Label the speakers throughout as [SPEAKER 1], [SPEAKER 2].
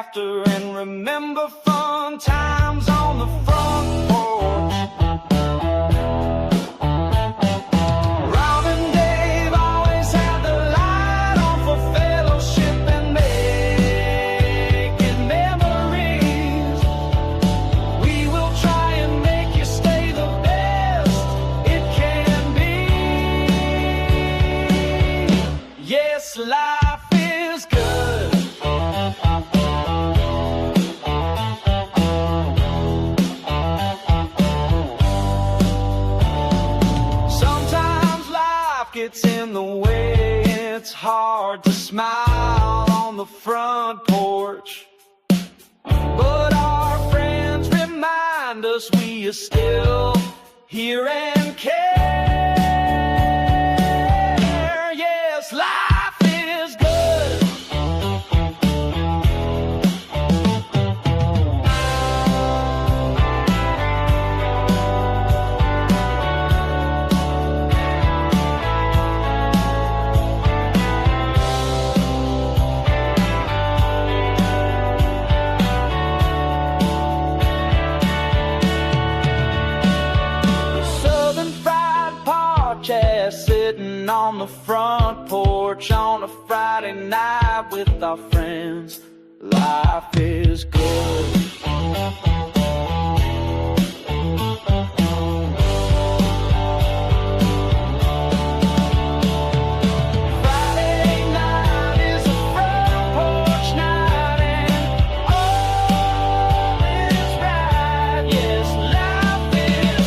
[SPEAKER 1] laughter and remember fun times on the front porch. Rob and Dave always had the light on for fellowship and making memories. We will try and make you stay the best it can be. Yes, life is good. Sometimes life gets in the way. It's hard to smile on the front porch. But our friends remind us we are still here and care. Yes, life is good. Southern fried podcast sitting on the front porch on a Friday night with our friends. Life is good. Friday night is a front porch night and all is right. Yes, life is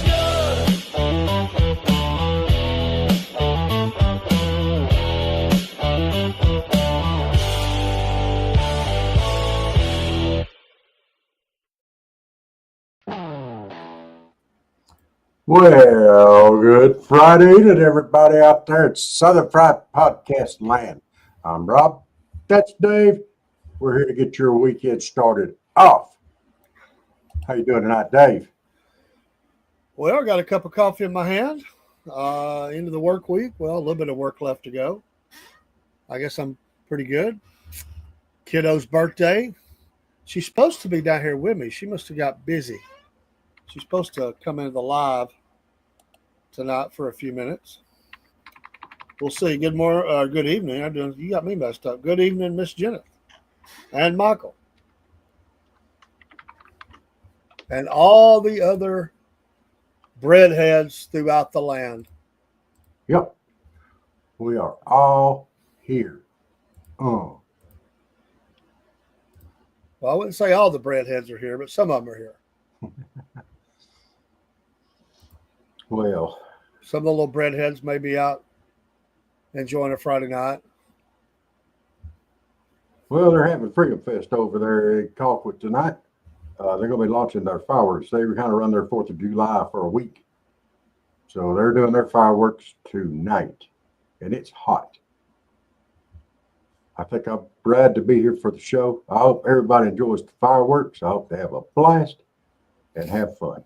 [SPEAKER 2] Well, good Friday to everybody out there at Southern Fried Podcast Land. I'm Rob. That's Dave. We're here to get your weekend started off. How you doing tonight, Dave?
[SPEAKER 3] Well, I got a cup of coffee in my hand. Into the work week. Well, a little bit of work left to go. I guess I'm pretty good. Kiddo's birthday. She's supposed to be down here with me. She must have got busy. She's supposed to come into the live tonight for a few minutes. We'll see. Good evening. You got me messed up. Good evening, Miss Jenna and Michael and all the other breadheads throughout the land.
[SPEAKER 2] Yep. We are all here.
[SPEAKER 3] Well, I wouldn't say all the breadheads are here, but some of them are here.
[SPEAKER 2] Well,
[SPEAKER 3] some of the little breadheads may be out enjoying a Friday night.
[SPEAKER 2] Well, they're having Freedom Fest over there in Colquitt tonight. They're going to be launching their fireworks. They kind of run their 4th of July for a week. So they're doing their fireworks tonight, and it's hot. I think I'm glad to be here for the show. I hope everybody enjoys the fireworks. I hope they have a blast and have fun.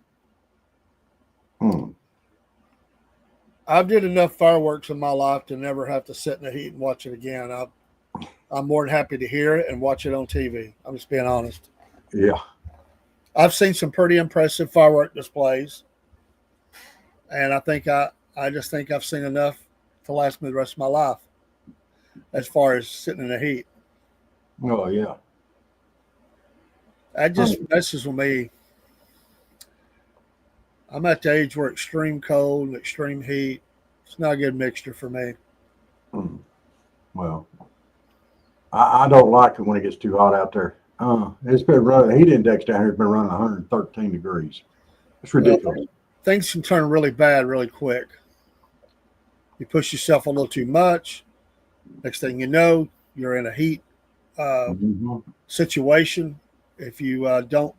[SPEAKER 3] I've did enough fireworks in my life to never have to sit in the heat and watch it again. I'm more than happy to hear it and watch it on TV. I'm just being honest.
[SPEAKER 2] Yeah.
[SPEAKER 3] I've seen some pretty impressive firework displays, and I just think I've seen enough to last me the rest of my life as far as sitting in the heat.
[SPEAKER 2] Oh, yeah.
[SPEAKER 3] That just messes with me. I'm at the age where extreme cold and extreme heat, it's not a good mixture for me.
[SPEAKER 2] Well, I don't like it when it gets too hot out there. It's been running, the heat index down here has been running 113 degrees. It's ridiculous.
[SPEAKER 3] Well, things can turn really bad really quick. You push yourself a little too much. Next thing you know, you're in a heat situation. If you don't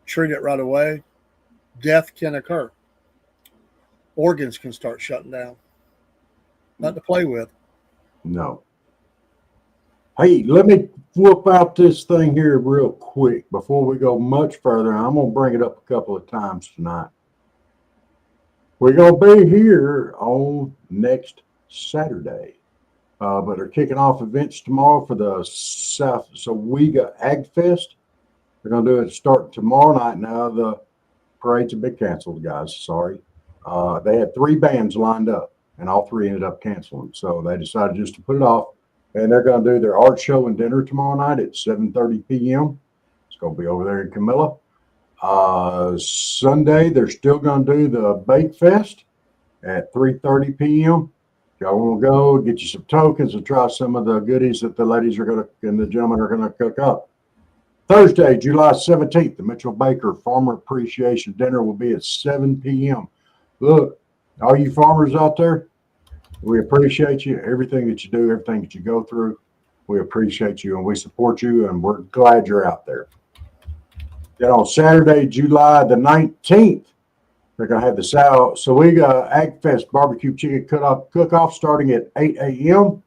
[SPEAKER 3] treat it right away, death can occur. Organs can start shutting down. Not to play with.
[SPEAKER 2] No. Hey, let me whoop out this thing here real quick before we go much further. I'm going to bring it up a couple of times tonight. We're going to be here on next Saturday. But they're kicking off events tomorrow for the South Sowega Ag Fest. They're going to do it starting tomorrow night. Now the parades have been canceled, guys. Sorry. They had 3 bands lined up, and all 3 ended up canceling. So they decided just to put it off. And they're going to do their art show and dinner tomorrow night at 7:30 p.m. It's going to be over there in Camilla. Sunday, they're still going to do the Bake Fest at 3:30 p.m. If y'all want to go, get you some tokens and try some of the goodies that the ladies are going to and the gentlemen are going to cook up. Thursday, July 17th, the Mitchell Baker Farmer Appreciation Dinner will be at 7 p.m. Look, all you farmers out there, we appreciate you, everything that you do, everything that you go through. We appreciate you and we support you, and we're glad you're out there. Then on Saturday, July the 19th, they're going to have the Sowega Ag Fest Barbecue Chicken Cook-Off starting at 8 a.m.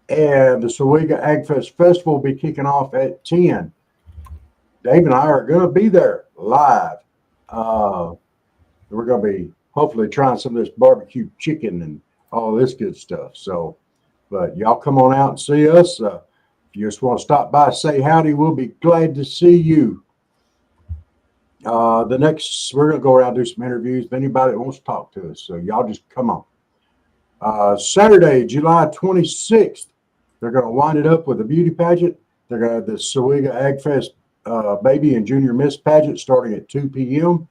[SPEAKER 2] And the Sowega Ag Fest Festival will be kicking off at 10. Dave and I are going to be there live. We're going to be hopefully trying some of this barbecue chicken and all this good stuff. So, but y'all come on out and see us. If you just want to stop by, say howdy, we'll be glad to see you. We're going to go around and do some interviews with anybody that wants to talk to us. So y'all just come on. Saturday, July 26th, they're going to wind it up with a beauty pageant. They're going to have the Sowega Ag Fest Baby and Junior Miss pageant starting at 2 p.m.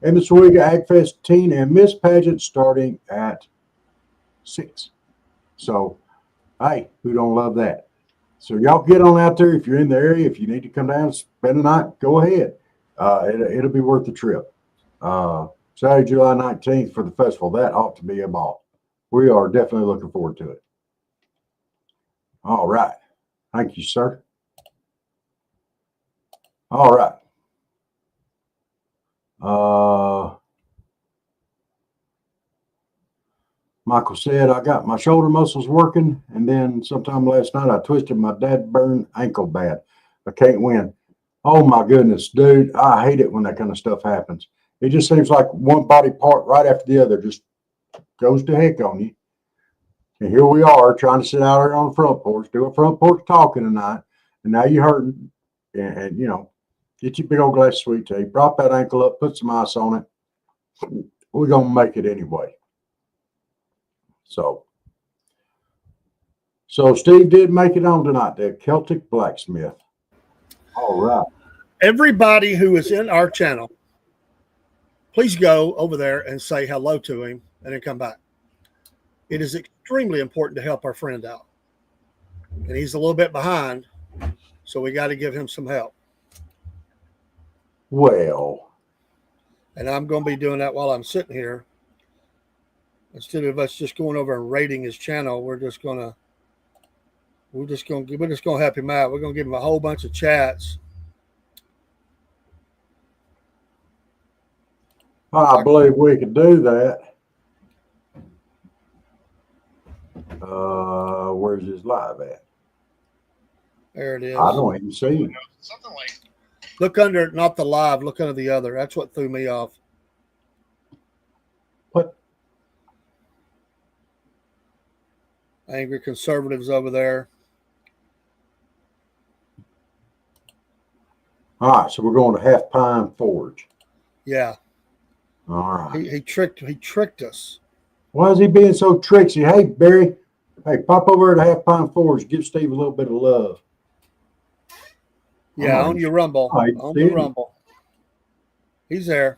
[SPEAKER 2] and the Sowega Ag Fest Teen and Miss pageant starting at 6. So, hey, who don't love that? So y'all get on out there if you're in the area. If you need to come down and spend the night, go ahead. It'll be worth the trip. Saturday, July 19th for the festival. That ought to be a ball. We are definitely looking forward to it. All right. Thank you, sir. All right. Michael said, I got my shoulder muscles working, and then sometime last night I twisted my dad burned ankle bad. I can't win. Oh my goodness, dude. I hate it when that kind of stuff happens. It just seems like one body part right after the other just goes to heck on you. And here we are trying to sit out here on the front porch, do a front porch talking tonight, and now you're hurting. And you know, get your big old glass of sweet tea, prop that ankle up, put some ice on it. We're gonna make it anyway. So Steve did make it on tonight, the Celtic Blacksmith. All right.
[SPEAKER 3] Everybody who is in our channel, please go over there and say hello to him and then come back. It is extremely important to help our friend out. And he's a little bit behind, so we got to give him some help.
[SPEAKER 2] Well.
[SPEAKER 3] And I'm going to be doing that while I'm sitting here. Instead of us just going over and rating his channel, we're just going to help him out. We're going to give him a whole bunch of chats.
[SPEAKER 2] I believe we could do that. Where's his live at?
[SPEAKER 3] There it is.
[SPEAKER 2] I don't even see him.
[SPEAKER 4] Something like.
[SPEAKER 3] Look under, not the live, look under the other. That's what threw me off.
[SPEAKER 2] What?
[SPEAKER 3] Angry conservatives over there.
[SPEAKER 2] All right, so we're going to Half Pine Forge.
[SPEAKER 3] Yeah.
[SPEAKER 2] All right.
[SPEAKER 3] He tricked us.
[SPEAKER 2] Why is he being so tricksy? Hey, Barry. Hey, pop over to Half Pine Forge. Give Steve a little bit of love.
[SPEAKER 3] Yeah, on your Rumble.
[SPEAKER 2] Right,
[SPEAKER 3] on the Rumble. He's there.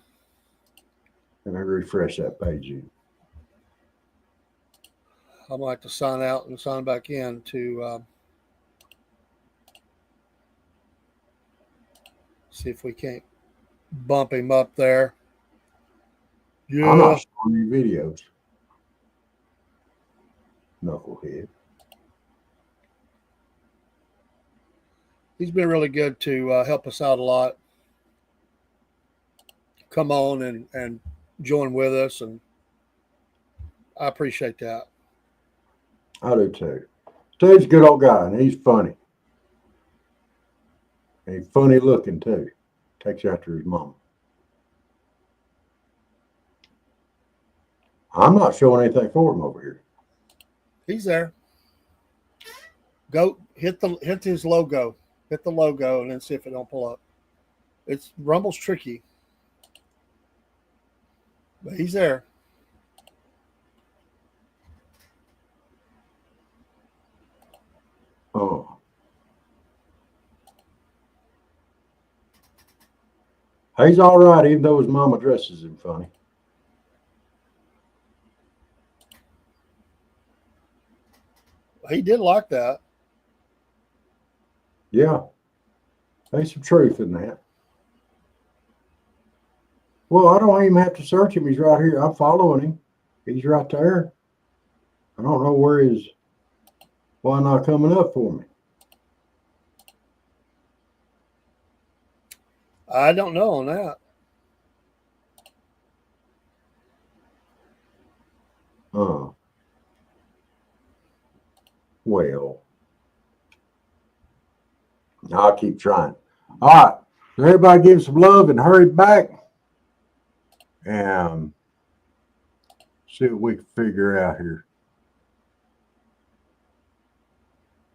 [SPEAKER 2] Let me refresh that page.
[SPEAKER 3] I might have to sign out and sign back in to see if we can't bump him up there. Yeah.
[SPEAKER 2] I'm not showing you videos. Knucklehead.
[SPEAKER 3] He's been really good to help us out a lot. Come on and join with us, and I appreciate that.
[SPEAKER 2] I do too. Steve's a good old guy, and he's funny. And he's funny looking too. Takes after his mom. I'm not showing anything for him over here.
[SPEAKER 3] He's there. Go hit his logo. Hit the logo and then see if it don't pull up. Rumble's tricky. But he's there.
[SPEAKER 2] Oh. He's all right, even though his mama dresses him funny.
[SPEAKER 3] He did like that.
[SPEAKER 2] Yeah. There's some truth in that. Well, I don't even have to search him. He's right here. I'm following him. He's right there. I don't know why not coming up for me?
[SPEAKER 3] I don't know on that.
[SPEAKER 2] Well, I'll keep trying. All right. So everybody give him some love and hurry back. And see what we can figure out here.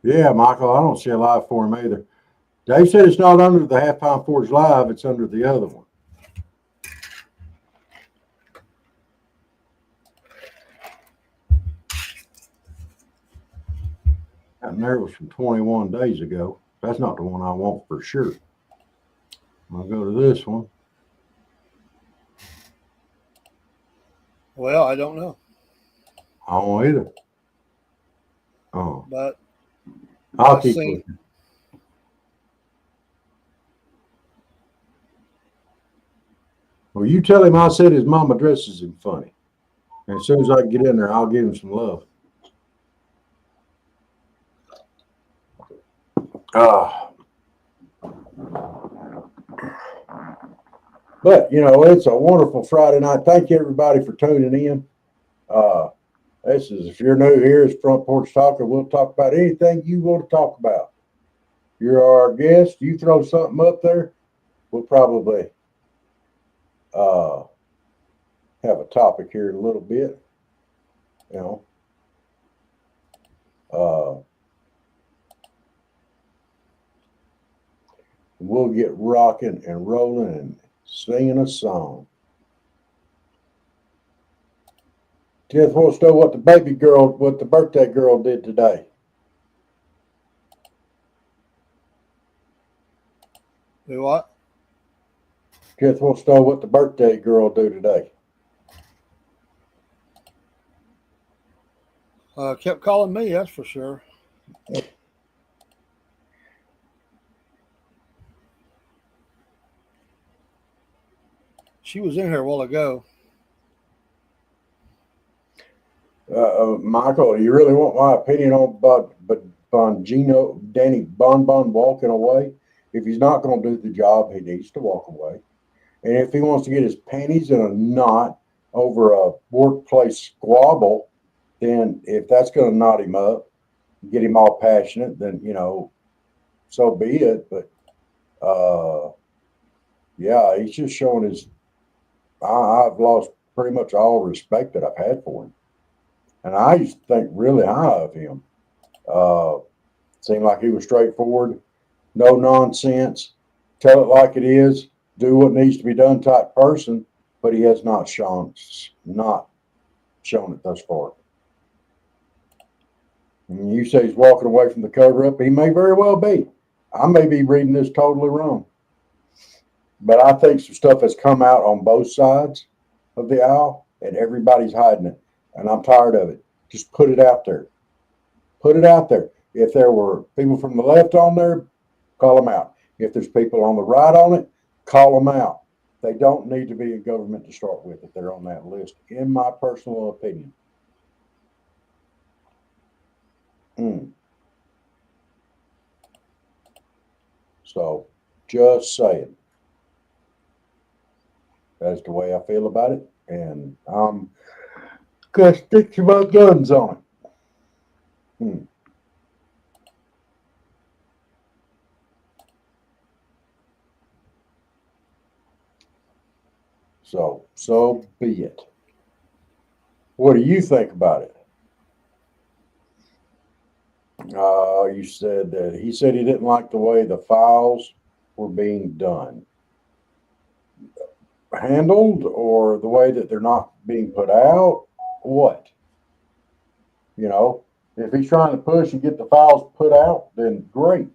[SPEAKER 2] Yeah, Michael, I don't see a live for him either. Dave said it's not under the Halftime Forge Live, it's under the other one. And there was from 21 days ago. That's not the one I want for sure. I'll go to this one.
[SPEAKER 3] Well, I don't know.
[SPEAKER 2] I don't either. Oh.
[SPEAKER 3] But
[SPEAKER 2] I'll keep looking. Well, you tell him I said his mama dresses him funny. And as soon as I get in there, I'll give him some love. But, it's a wonderful Friday night. Thank you, everybody, for tuning in. This is, if you're new here, it's Front Porch Talkin. We'll talk about anything you want to talk about. You're our guest. You throw something up there, we'll probably have a topic here in a little bit. We'll get rocking and rolling and singing a song. Jeff wants to know what the birthday girl did today.
[SPEAKER 3] Do what?
[SPEAKER 2] Jeff wants to know what the birthday girl do today.
[SPEAKER 3] Kept calling me, that's for sure. She was in here a while ago.
[SPEAKER 2] Michael, you really want my opinion on Danny Bonbon walking away? If he's not going to do the job, he needs to walk away. And if he wants to get his panties in a knot over a workplace squabble, then if that's going to knot him up, get him all passionate, then, so be it. But, yeah, he's just showing I've lost pretty much all respect that I've had for him. And I used to think really high of him. Seemed like he was straightforward, no nonsense, tell it like it is, do what needs to be done type person, but he has not shown it thus far. And you say he's walking away from the cover-up. He may very well be. I may be reading this totally wrong. But I think some stuff has come out on both sides of the aisle, and everybody's hiding it. And I'm tired of it. Just put it out there. Put it out there. If there were people from the left on there, call them out. If there's people on the right on it, call them out. They don't need to be in government to start with if they're on that list, in my personal opinion. So, just saying. That's the way I feel about it. And I'm going to stick to my guns on it. So be it. What do you think about it? You said that he said he didn't like the way the files were being done, handled, or the way that they're not being put out. What? You know, if he's trying to push and get the files put out, then great.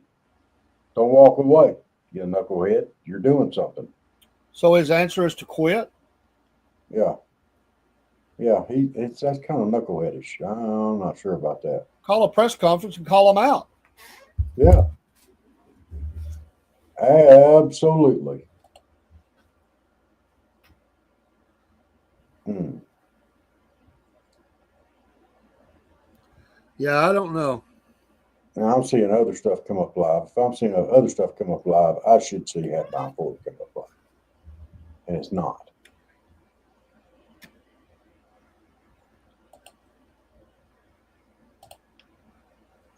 [SPEAKER 2] Don't walk away, you knucklehead. You're doing something.
[SPEAKER 3] So his answer is to quit?
[SPEAKER 2] Yeah. Yeah, that's kind of knuckleheadish. I'm not sure about that.
[SPEAKER 3] Call a press conference and call him out.
[SPEAKER 2] Yeah, absolutely. Hmm.
[SPEAKER 3] Yeah, I don't know.
[SPEAKER 2] Now I'm seeing other stuff come up live. If I'm seeing other stuff come up live, I should see Hatbound Ford come up live, and it's not.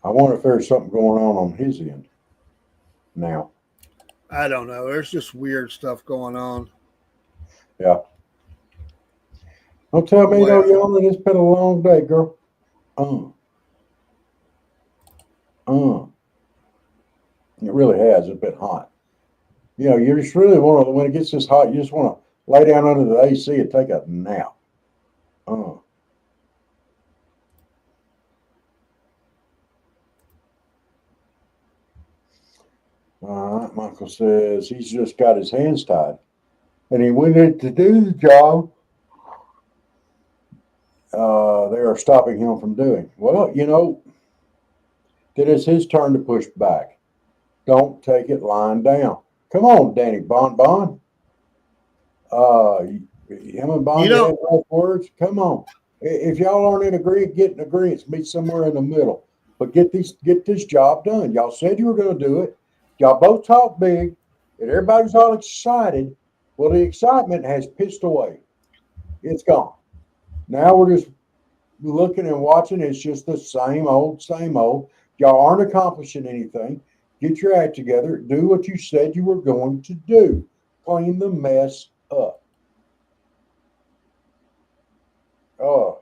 [SPEAKER 2] I wonder if there's something going on his end now.
[SPEAKER 3] I don't know. There's just weird stuff going on.
[SPEAKER 2] Yeah. Don't tell me though,
[SPEAKER 3] Well,
[SPEAKER 2] Yana, it's been a long day, girl. Uh, uh. It really has. It's been hot. You know, you just really want to, when it gets this hot, you just want to lay down under the AC and take a nap. Uh. All right, Michael says he's just got his hands tied. And he went in to do the job they are stopping him from doing. Well, you know, it is his turn to push back. Don't take it lying down. Come on, Danny Bon. Him and Bondi have rough words. Come on. If y'all aren't in agreement, get in agreement. Meet somewhere in the middle. But get this job done. Y'all said you were going to do it. Y'all both talk big, and everybody's all excited. Well, the excitement has pissed away. It's gone. Now we're just looking and watching. It's just the same old, same old. Y'all aren't accomplishing anything. Get your act together. Do what you said you were going to do. Clean the mess up. Oh.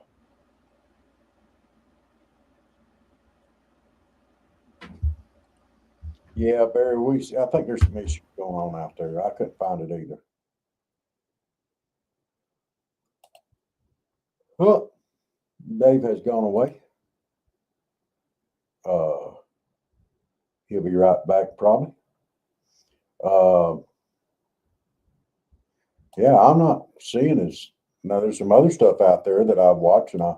[SPEAKER 2] Yeah, Barry, I think there's some issues going on out there. I couldn't find it either. Well, Dave has gone away. Uh, he'll be right back probably. Uh, yeah, I'm not seeing his. Now, there's some other stuff out there that I've watched and I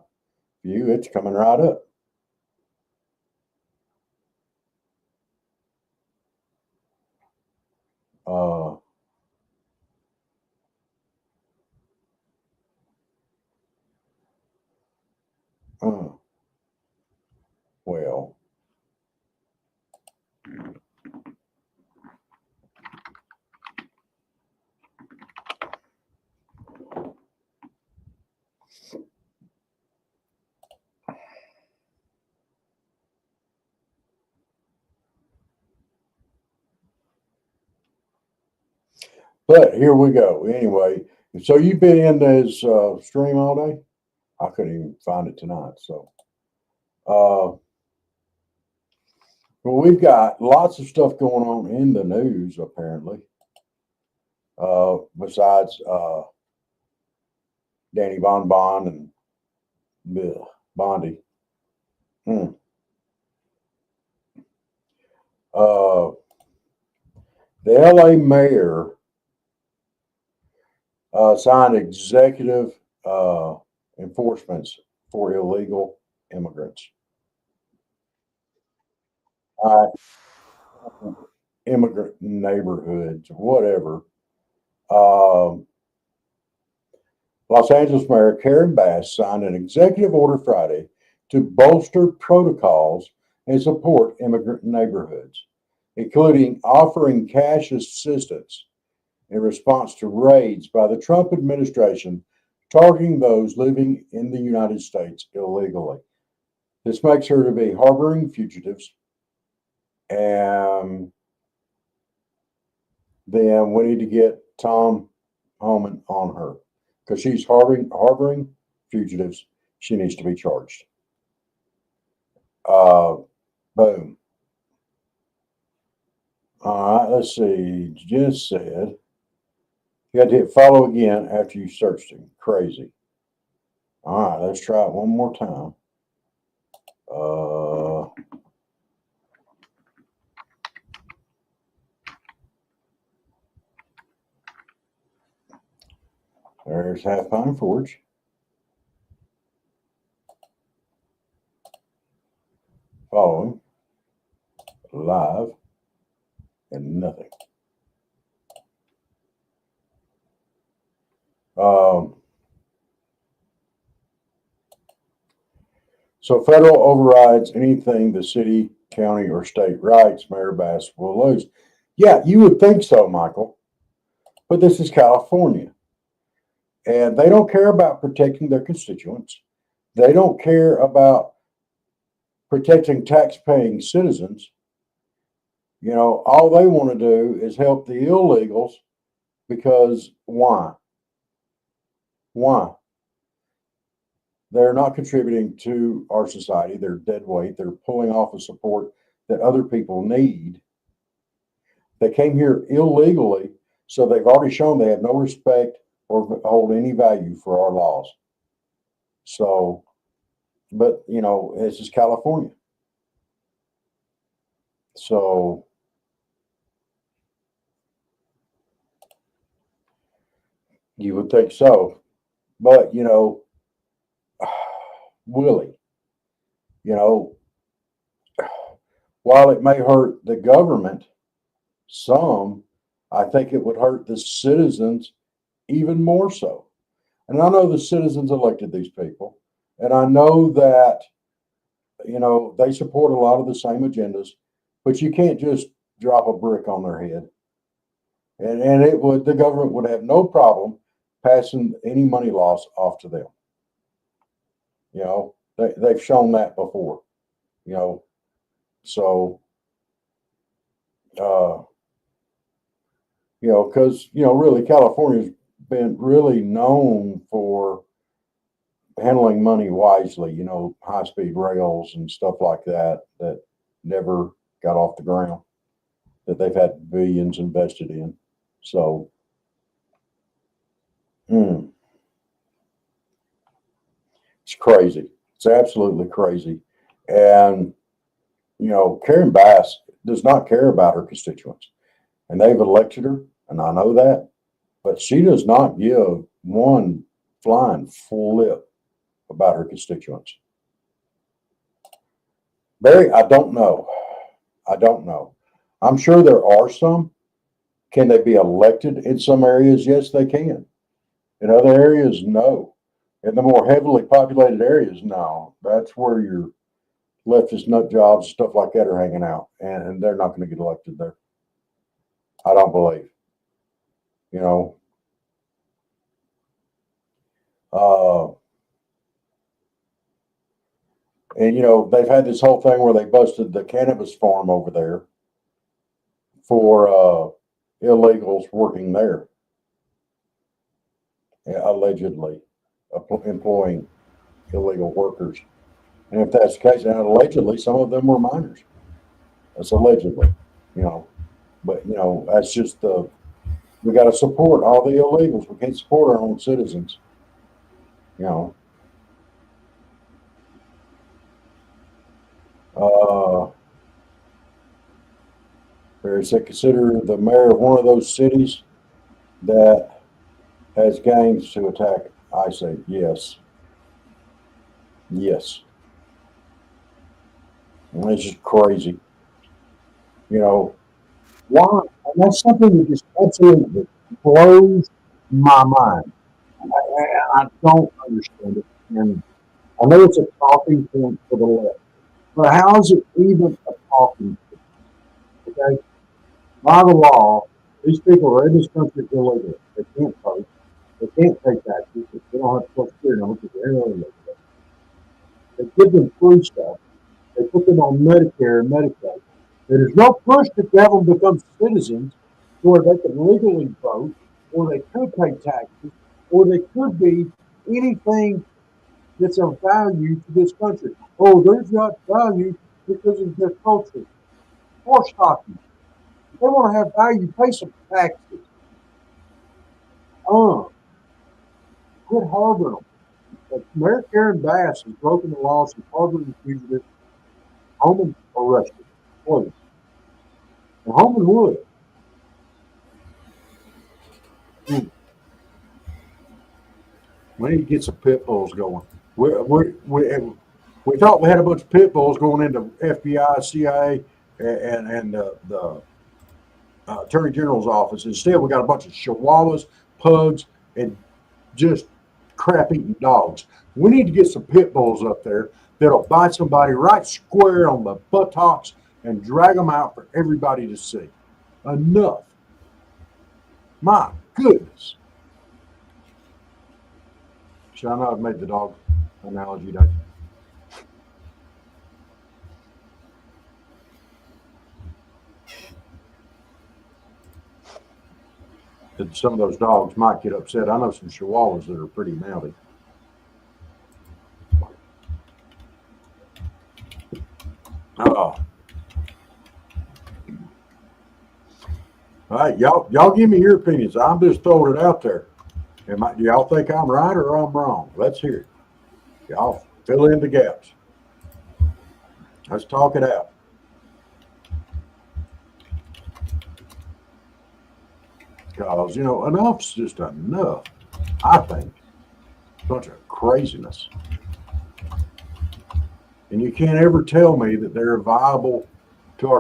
[SPEAKER 2] view. It's coming right up. Uh, uh, well, but here we go. Anyway, so you've been in this stream all day? I couldn't even find it tonight. So, well, we've got lots of stuff going on in the news, apparently. Besides Danny Bon and Bondi. Hmm. Uh, the LA mayor signed executive enforcements for illegal immigrants. Immigrant neighborhoods, whatever. Um, Los Angeles Mayor Karen Bass signed an executive order Friday to bolster protocols and support immigrant neighborhoods, including offering cash assistance in response to raids by the Trump administration targeting those living in the United States illegally. This makes her to be harboring fugitives, and then we need to get Tom Homan on her because she's harboring fugitives. She needs to be charged. Uh, Boom. All right, let's see. Just said you had to hit follow again after you searched him. Crazy. All right, let's try it one more time. There's Half Pine Porch. Following. Live. And nothing. So federal overrides anything the city, county, or state writes, Mayor Bass will lose. Yeah, you would think so, Michael. But this is California. And they don't care about protecting their constituents. They don't care about protecting tax-paying citizens. You know, all they want to do is help the illegals because why? Why? They're not contributing to our society. They're dead weight. They're pulling off the support that other people need. They came here illegally, so they've already shown they have no respect or hold any value for our laws. So, but, you know, this is California. So, you would think so. But, you know, Willie, you know, while it may hurt the government some, I think it would hurt the citizens even more so. And I know the citizens elected these people, and I know that, you know, they support a lot of the same agendas, but you can't just drop a brick on their head. And it would, the government would have no problem passing any money loss off to them. You know, they've shown that before, you know, so, you know, because, you know, really California's been really known for handling money wisely, you know, high-speed rails and stuff like that that never got off the ground, that they've had billions invested in. So, it's crazy. It's absolutely crazy. And, you know, Karen Bass does not care about her constituents. And they've elected her, and I know that. But she does not give one flying flip about her constituents. Barry, I don't know. I don't know. I'm sure there are some. Can they be elected in some areas? Yes, they can. In other areas, no. In the more heavily populated areas, no. That's where your leftist nut jobs, stuff like that are hanging out. And they're not going to get elected there. I don't believe. You know. And, you know, they've had this whole thing where they busted the cannabis farm over there for illegals working there, allegedly employing illegal workers. And if that's the case, and allegedly, some of them were minors. That's allegedly, you know. But, you know, that's just we got to support all the illegals. We can't support our own citizens, you know. Or is it consider the mayor of one of those cities that has gangs to attack? I say yes. Yes. And it's just crazy. You know, why? And that's something that just absolutely blows my mind. I don't understand it. And I know it's a talking point for the left, but how is it even a talking point? Okay? By the law, these people are in this country illegally. They can't vote. They can't pay taxes. They don't have Social Security numbers because they're illegal. They give them free stuff. They put them on Medicare and Medicaid. There's no push to have them become citizens where they can legally vote, or they could pay taxes, or they could be anything that's of value to this country. Oh, there's not value because of their culture. Horse talking. They want to have value, pay some taxes. Quit harboring them. But Mayor Karen Bass has broken the laws of harboring fugitives. Holman arrested. Please. And Holman would. Hmm. We need to get some pit bulls going. We thought we had a bunch of pit bulls going into FBI, CIA, and the Attorney General's office. Instead, we got a bunch of chihuahuas, pugs, and just crap-eating dogs. We need to get some pit bulls up there that'll bite somebody right square on the buttocks and drag them out for everybody to see. Enough. My goodness. Should I not have made the dog analogy, Dave? That some of those dogs might get upset. I know some chihuahuas that are pretty mouthy. Oh. All right, y'all give me your opinions. I'm just throwing it out there. Do y'all think I'm right or I'm wrong? Let's hear it. Y'all fill in the gaps. Let's talk it out. Because, enough's just enough, I think. A bunch of craziness. And you can't ever tell me that they're viable to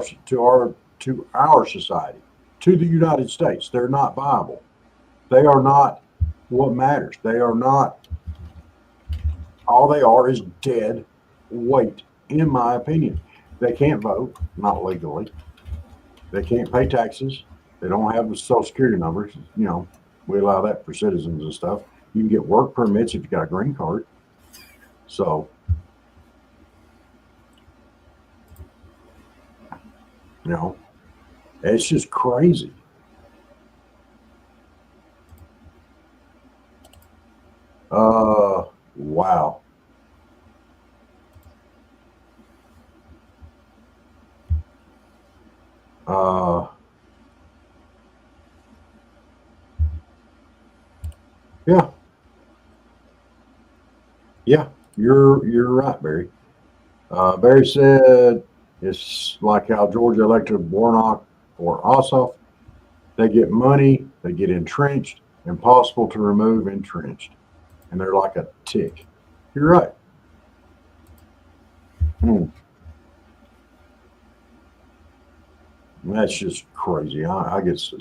[SPEAKER 2] our society, to the United States. They're not viable. They are not what matters. They are not. All they are is dead weight, in my opinion. They can't vote, not legally. They can't pay taxes. They don't have the Social Security numbers. We allow that for citizens and stuff. You can get work permits if you got a green card. So, it's just crazy. Wow. Yeah. Yeah, you're right, Barry. Barry said it's like how Georgia elected Warnock or Ossoff. They get money, they get entrenched, impossible to remove entrenched. And they're like a tick. You're right. That's just crazy. I guess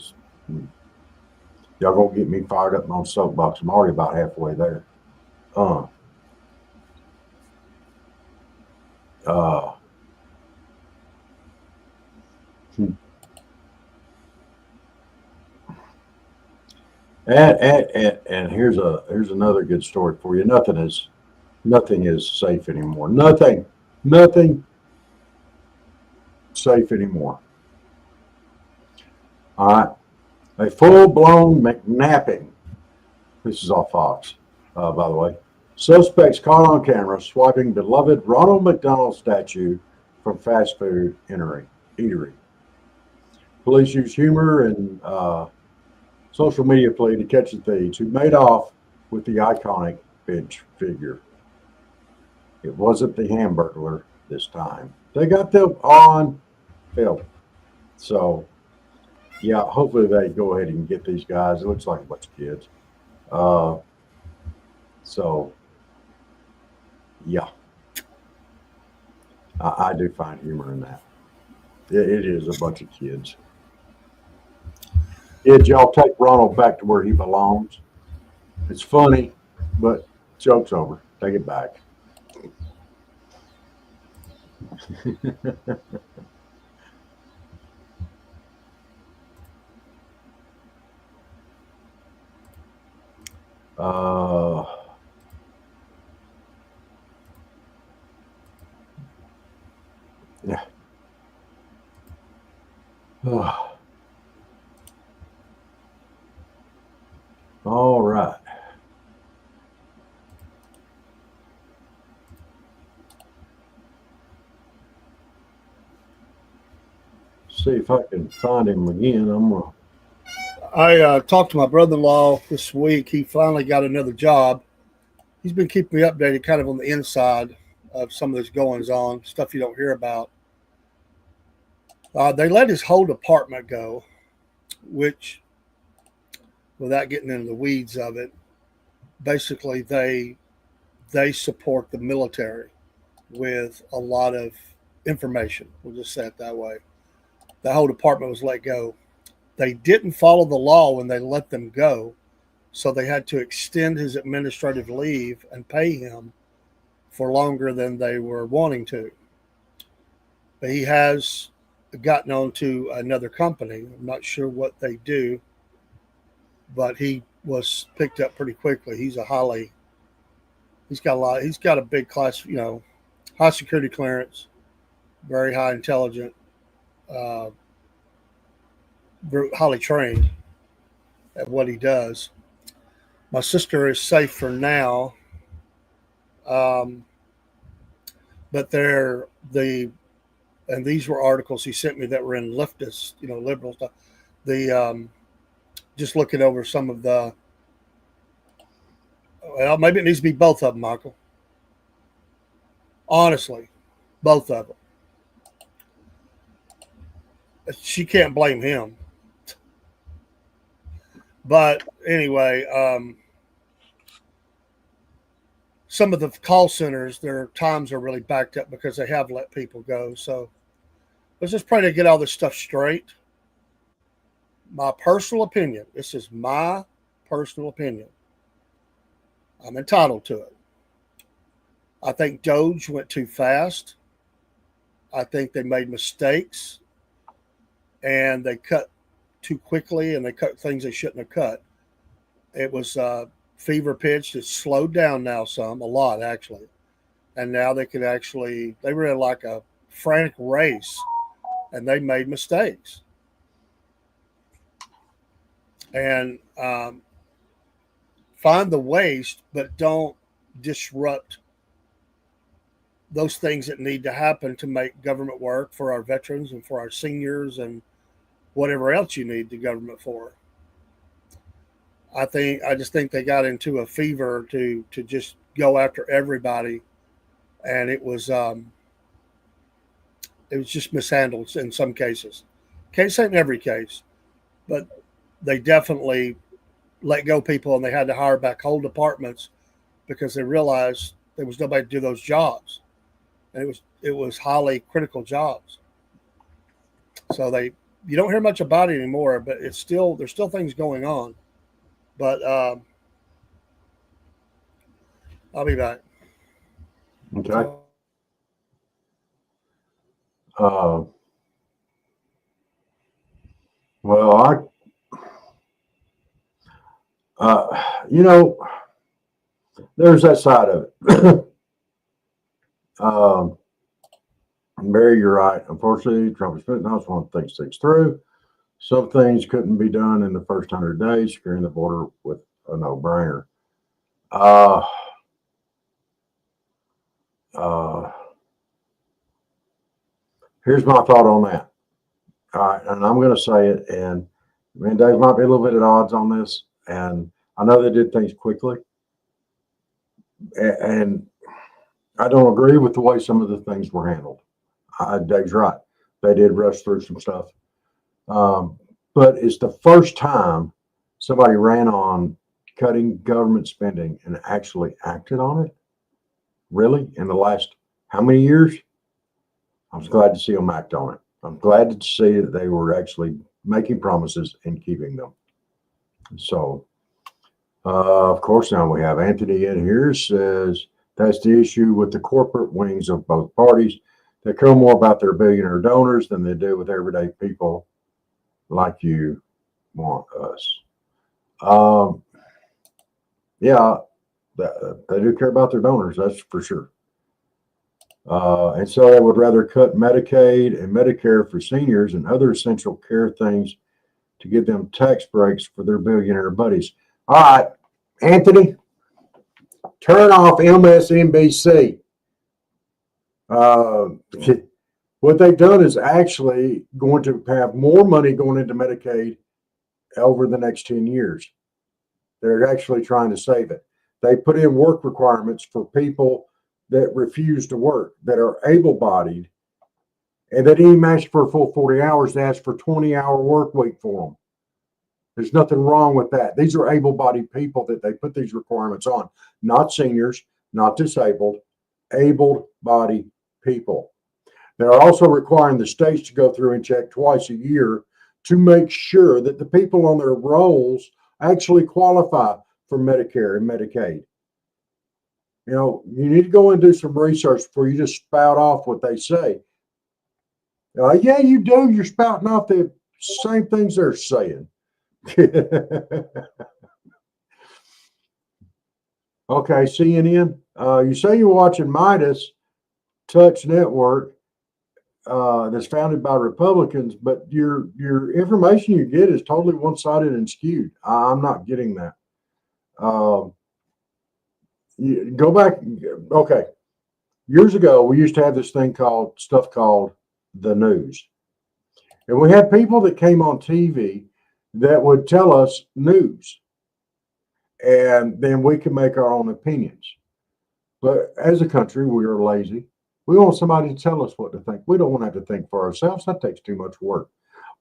[SPEAKER 2] y'all gonna get me fired up on soapbox. I'm already about halfway there. Uh, uh, hmm. and here's another good story for you. Nothing is safe anymore. Nothing safe anymore. All right. A full blown McNapping. This is off Fox, by the way. Suspects caught on camera swiping beloved Ronald McDonald statue from fast food eatery. Police use humor and social media play to catch the thieves who made off with the iconic bench figure. It wasn't the Hamburglar this time. They got them on film. So, yeah, hopefully they go ahead and get these guys. It looks like a bunch of kids. So, yeah, I do find humor in that. It is a bunch of kids. Kids, y'all take Ronald back to where he belongs. It's funny, but joke's over. Take it back. uh, yeah. All right. see if I can find him again. I'm gonna.
[SPEAKER 3] I talked to my brother-in-law this week. He finally got another job. He's been keeping me updated kind of on the inside of some of this goings on, stuff you don't hear about. They let his whole department go, which, without getting into the weeds of it, basically they support the military with a lot of information. We'll just say it that way. The whole department was let go. They didn't follow the law when they let them go, so they had to extend his administrative leave and pay him for longer than they were wanting to. But he has gotten on to another company. I'm not sure what they do, but he was picked up pretty quickly. He's got a big class, high security clearance, very high intelligent, highly trained at what he does. My sister is safe for now, but and these were articles he sent me that were in leftist, liberal stuff. Just looking over some of well, maybe it needs to be both of them, Michael. Honestly, both of them. She can't blame him. But anyway, some of the call centers, their times are really backed up because they have let people go. So let's just pray to get all this stuff straight. My personal opinion, this is my personal opinion. I'm entitled to it. I think Doge went too fast. I think they made mistakes and they cut too quickly and they cut things they shouldn't have cut. It was fever pitched. It's slowed down now a lot actually. And now they were in like a frantic race and they made mistakes. And find the waste, but don't disrupt those things that need to happen to make government work for our veterans and for our seniors and whatever else you need the government for. I just think they got into a fever to just go after everybody, and it was just mishandled in some cases. Can't say in every case, but they definitely let go people and they had to hire back whole departments because they realized there was nobody to do those jobs. And it was highly critical jobs. So you don't hear much about it anymore, but there's still things going on. But I'll be back.
[SPEAKER 2] Okay. Well, there's that side of it. Barry, you're right. Unfortunately, Trump is not one thing sticks through. Some things couldn't be done in the first 100 days, securing the border with a no-brainer. Here's my thought on that. All right, and I'm going to say it, and Dave might be a little bit at odds on this, and I know they did things quickly, and I don't agree with the way some of the things were handled. Dave's right. They did rush through some stuff. But it's the first time somebody ran on cutting government spending and actually acted on it. Really? In the last how many years? I was glad to see them act on it. I'm glad to see that they were actually making promises and keeping them. So, of course, now we have Anthony in here says that's the issue with the corporate wings of both parties. They care more about their billionaire donors than they do with everyday people like you want us. Yeah, they do care about their donors, that's for sure. And so they would rather cut Medicaid and Medicare for seniors and other essential care things to give them tax breaks for their billionaire buddies. All right, Anthony, turn off MSNBC. What they've done is actually going to have more money going into Medicaid over the next 10 years. They're actually trying to save it. They put in work requirements for people that refuse to work, that are able-bodied, and they didn't even ask for a full 40 hours. They asked for 20-hour work week for them. There's nothing wrong with that. These are able-bodied people that they put these requirements on, not seniors, not disabled, able-bodied people. They're also requiring the states to go through and check twice a year to make sure that the people on their rolls actually qualify for Medicare and Medicaid. You need to go and do some research before you just spout off what they say. Yeah, you do. You're spouting off the same things they're saying. Okay, CNN. You say you're watching Midas Touch Network. That's founded by Republicans, but your information you get is totally one-sided and skewed. I'm not getting that. You go back. Okay, years ago we used to have this thing called the news, and we had people that came on TV that would tell us news, and then we could make our own opinions. But as a country, we are lazy. We want somebody to tell us what to think. We don't want to have to think for ourselves. That takes too much work.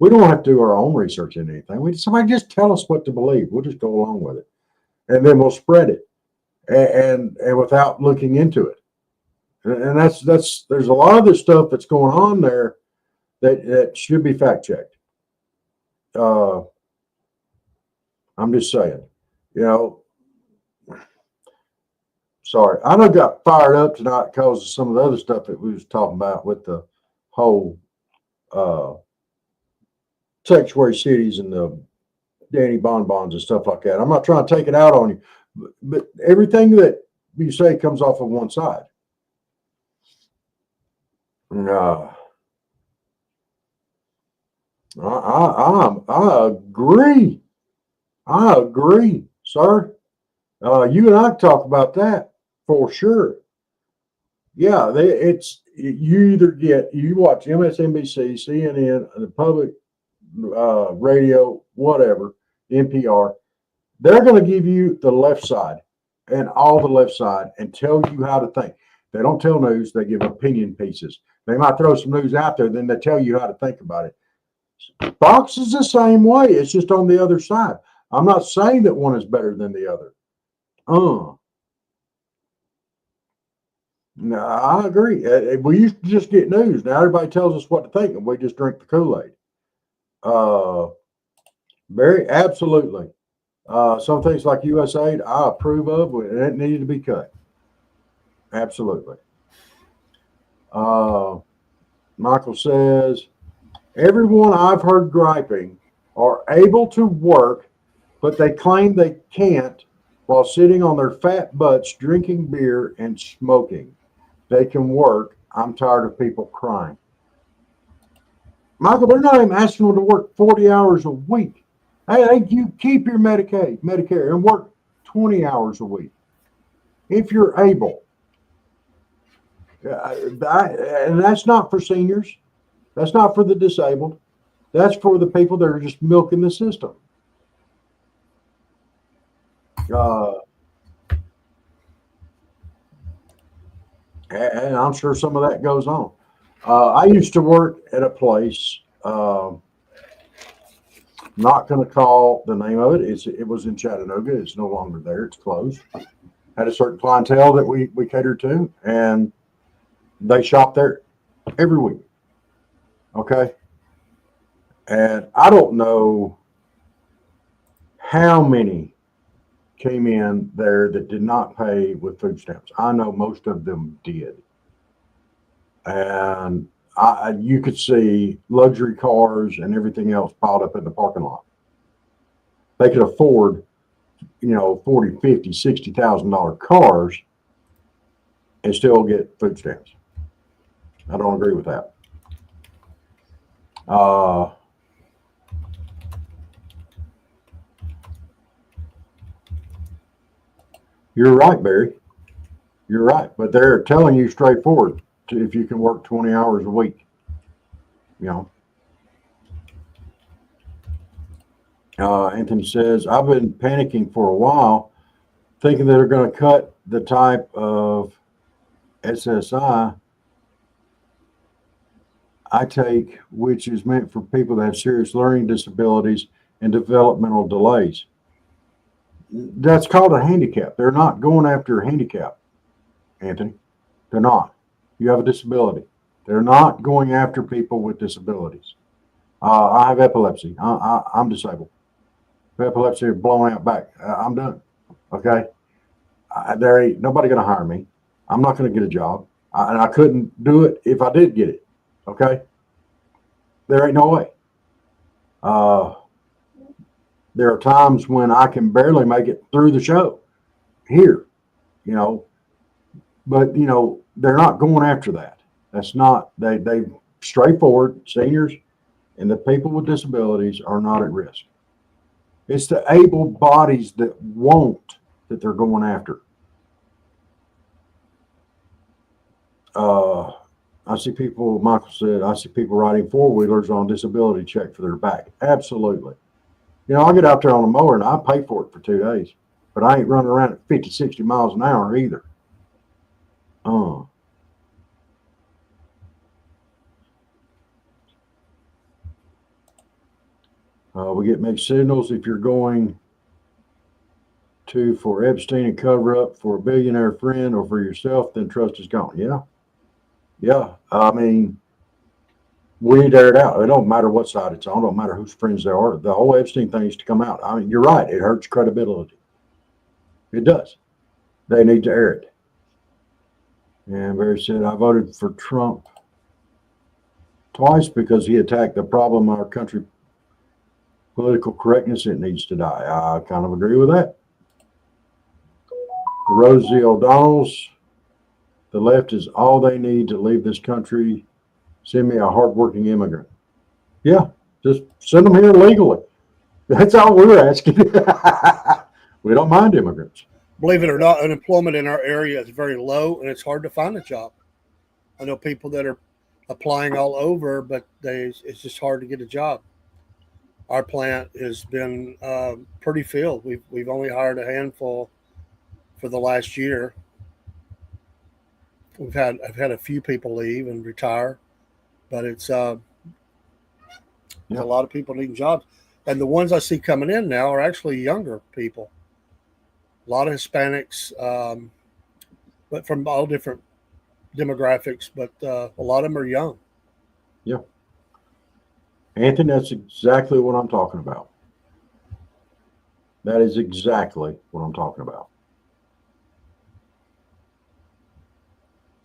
[SPEAKER 2] We don't have to do our own research in anything. Somebody just tell us what to believe. We'll just go along with it, and then we'll spread it, and without looking into it. And that's there's a lot of this stuff that's going on there that should be fact checked. I'm just saying, Sorry, I know got fired up tonight because of some of the other stuff that we was talking about with the whole sanctuary cities and the Danny bonbons and stuff like that. I'm not trying to take it out on you, but everything that you say comes off of one side. I agree. I agree, sir. You and I talk about that for sure. Yeah, you watch MSNBC, CNN, the public radio, whatever, NPR. They're going to give you the left side and all the left side and tell you how to think. They don't tell news; they give opinion pieces. They might throw some news out there, then they tell you how to think about it. Fox is the same way. It's just on the other side. I'm not saying that one is better than the other. No, I agree. We used to just get news. Now everybody tells us what to think, and we just drink the Kool-Aid. Very absolutely. Some things like USAID, I approve of, and it needed to be cut. Absolutely. Michael says, everyone I've heard griping are able to work, but they claim they can't while sitting on their fat butts, drinking beer and smoking. They can work. I'm tired of people crying. Michael, they're not even asking them to work 40 hours a week. Hey, you keep your Medicare, and work 20 hours a week if you're able. And that's not for seniors. That's not for the disabled. That's for the people that are just milking the system. And I'm sure some of that goes on. I used to work at a place, not going to call the name of it. It was in Chattanooga. It's no longer there. It's closed. Had a certain clientele that we catered to, and they shop there every week. Okay. And I don't know how many came in there that did not pay with food stamps. I know most of them did. And you could see luxury cars and everything else piled up in the parking lot. They could afford, $40,000, $50,000, $60,000 cars and still get food stamps. I don't agree with that. You're right, Barry. You're right. But they're telling you straightforward if you can work 20 hours a week. you know. Anthony says, I've been panicking for a while, thinking that they're going to cut the type of SSI I take, which is meant for people that have serious learning disabilities and developmental delays. That's called a handicap. They're not going after a handicap, Anthony. They're not. You have a disability. They're not going after people with disabilities. I have epilepsy. I'm disabled. Epilepsy or blown out back. I'm done. Okay. There ain't nobody going to hire me. I'm not going to get a job. And I couldn't do it if I did get it. Okay. There ain't no way. There are times when I can barely make it through the show here, you know, but you know, they're not going after that. That's not, they straightforward. Seniors and the people with disabilities are not at risk. It's the able bodies that won't that they're going after. I see people, Michael said, I see people riding four-wheelers on disability check for their back. Absolutely. You know, I get out there on a mower and I pay for it for 2 days, but I ain't running around at 50, 60 miles an hour either. We get mixed signals. If you're going to for Epstein and cover up for a billionaire friend or for yourself, then trust is gone. Yeah. Yeah. I mean, we need to air it out. It don't matter what side it's on. It don't matter whose friends they are. The whole Epstein thing needs to come out. I mean, you're right. It hurts credibility. It does. They need to air it. And Barry said, I voted for Trump twice because he attacked the problem in our country. Political correctness, it needs to die. I kind of agree with that. Rosie O'Donnell's, the left is all they need to leave this country. Send me a hardworking immigrant. Yeah, just send them here legally. That's all we're asking. We don't mind immigrants.
[SPEAKER 3] Believe it or not, unemployment in our area is very low, and it's hard to find a job. I know people that are applying all over, but it's just hard to get a job. Our plant has been pretty filled. We've only hired a handful for the last year. I've had a few people leave and retire, but it's there's a lot of people needing jobs, and the ones I see coming in now are actually younger people. A lot of Hispanics, but from all different demographics, but a lot of them are young.
[SPEAKER 2] Yeah. Anthony, that's exactly what I'm talking about. That is exactly what I'm talking about.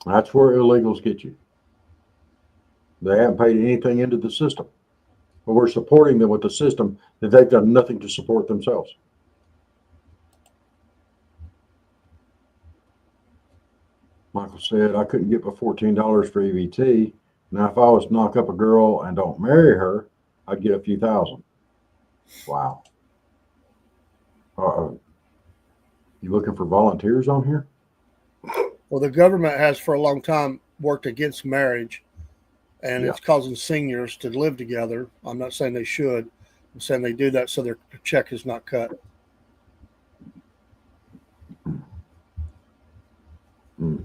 [SPEAKER 2] That's where illegals get you. They haven't paid anything into the system, but we're supporting them with a system that they've done nothing to support themselves. Michael said, I couldn't get my $14 for EBT. Now, if I was to knock up a girl and don't marry her, I'd get a few thousand. Wow. You looking for volunteers on here?
[SPEAKER 3] Well, the government has for a long time worked against marriage, and it's causing seniors to live together. I'm not saying they should. I'm saying they do that so their check is not cut.
[SPEAKER 2] Mm.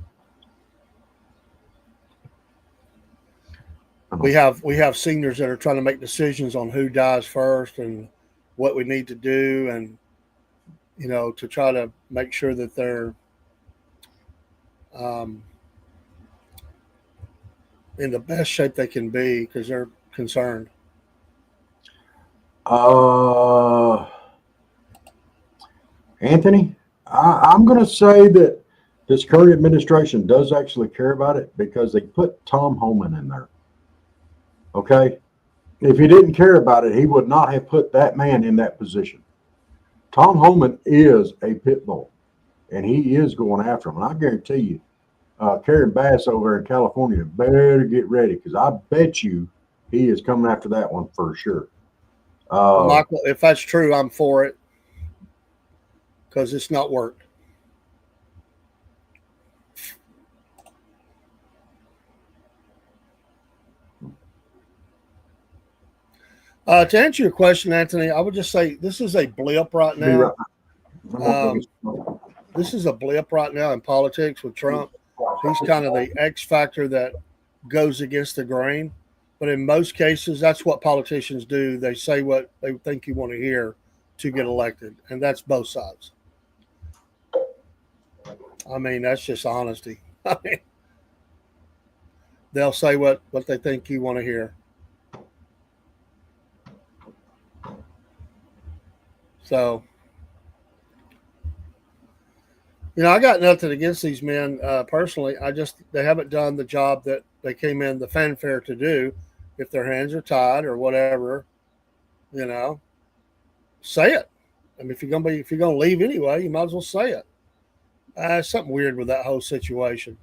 [SPEAKER 3] We have seniors that are trying to make decisions on who dies first and what we need to do, and you know, to try to make sure that they're in the best shape they can be because they're concerned.
[SPEAKER 2] Anthony, I'm going to say that this current administration does actually care about it because they put Tom Homan in there. Okay? If he didn't care about it, he would not have put that man in that position. Tom Homan is a pit bull, and he is going after him. And I guarantee you, Karen Bass over in California better get ready because I bet you he is coming after that one for sure.
[SPEAKER 3] Michael, if that's true, I'm for it because it's not worked. To answer your question, Anthony, I would just say this is a blip right
[SPEAKER 2] Be right
[SPEAKER 3] now.
[SPEAKER 2] back. I'm gonna
[SPEAKER 3] Um, this is a blip right now in politics with Trump. He's kind of the X factor that goes against the grain. But in most cases, that's what politicians do. They say what they think you want to hear to get elected, and that's both sides. I mean, that's just honesty. I mean, they'll say what they think you want to hear. So, I got nothing against these men personally. They haven't done the job that they came in the fanfare to do. If their hands are tied or whatever, you know, say it. I mean, if you're gonna leave anyway, you might as well say it. Something weird with that whole situation.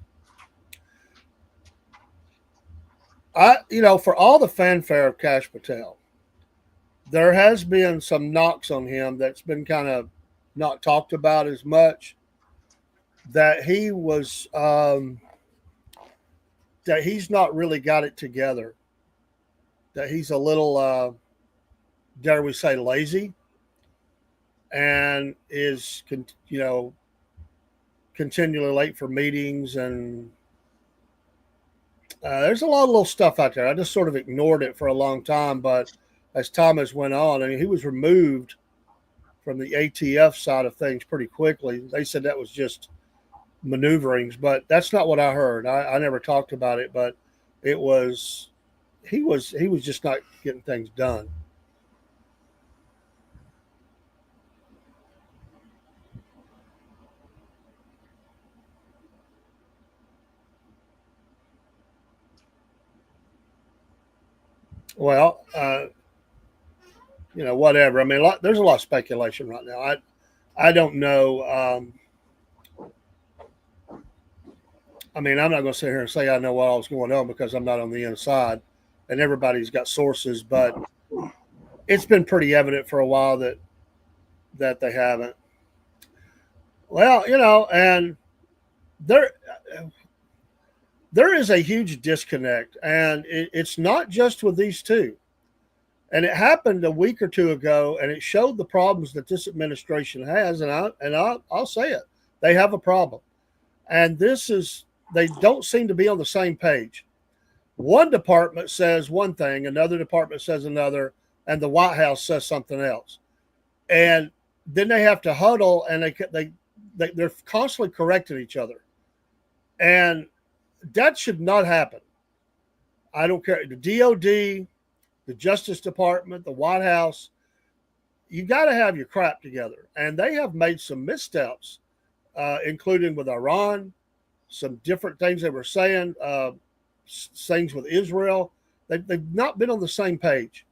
[SPEAKER 3] For all the fanfare of Cash Patel, there has been some knocks on him that's been kind of not talked about as much. That that he's not really got it together. That he's a little, dare we say, lazy, and is continually late for meetings, and there's a lot of little stuff out there. I just sort of ignored it for a long time, but as time has went on, I mean, he was removed from the ATF side of things pretty quickly. They said that was just maneuverings, but that's not what I heard. I never talked about it, but it was he was just not getting things done. Well, whatever. I mean, there's a lot of speculation right now. I don't know. I mean, I'm not going to sit here and say I know what all's going on because I'm not on the inside, and everybody's got sources. But it's been pretty evident for a while that they haven't. Well, and there is a huge disconnect, and it's not just with these two. And it happened a week or two ago, and it showed the problems that this administration has. And I'll say it, they have a problem, and they don't seem to be on the same page. One department says one thing, another department says another, and the White House says something else. And then they have to huddle, and they're constantly correcting each other. And that should not happen. I don't care. The DOD, the Justice Department, the White House, you got to have your crap together. And they have made some missteps, including with Iran, some different things they were saying, things with Israel. They've not been on the same page.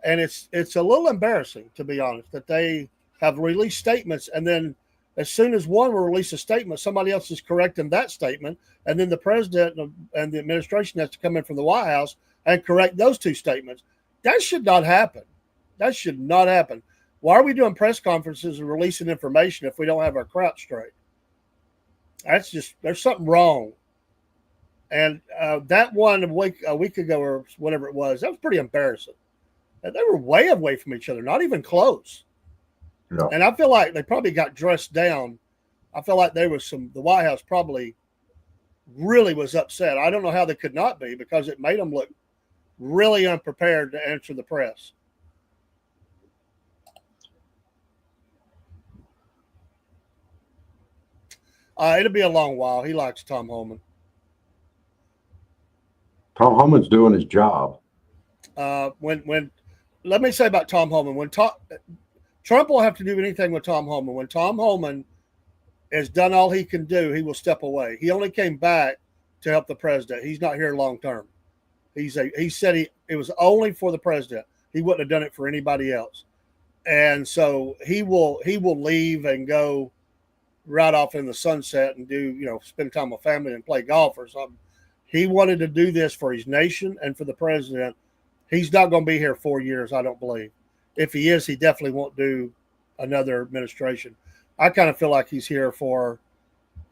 [SPEAKER 3] And it's a little embarrassing, to be honest, that they have released statements, and then as soon as one will release a statement, somebody else is correcting that statement, and then the president and the administration has to come in from the White House and correct those two statements. That should not happen. That should not happen. Why are we doing press conferences and releasing information if we don't have our crap straight? There's something wrong. And that one a week ago or whatever it was, that was pretty embarrassing. And they were way away from each other, not even close. No. And I feel like they probably got dressed down. I feel like the White House probably really was upset. I don't know how they could not be, because it made them look really unprepared to answer the press. It'll be a long while. He likes Tom Homan.
[SPEAKER 2] Tom Homan's doing his job.
[SPEAKER 3] Let me say about Tom Homan, Trump will have to do anything with Tom Homan. When Tom Homan has done all he can do, he will step away. He only came back to help the president. He's not here long term. He said it was only for the president. He wouldn't have done it for anybody else. And so he will leave and go right off in the sunset and do, spend time with family and play golf or something. He wanted to do this for his nation and for the president. He's not going to be here 4 years, I don't believe. If he is, he definitely won't do another administration. I kind of feel like he's here for,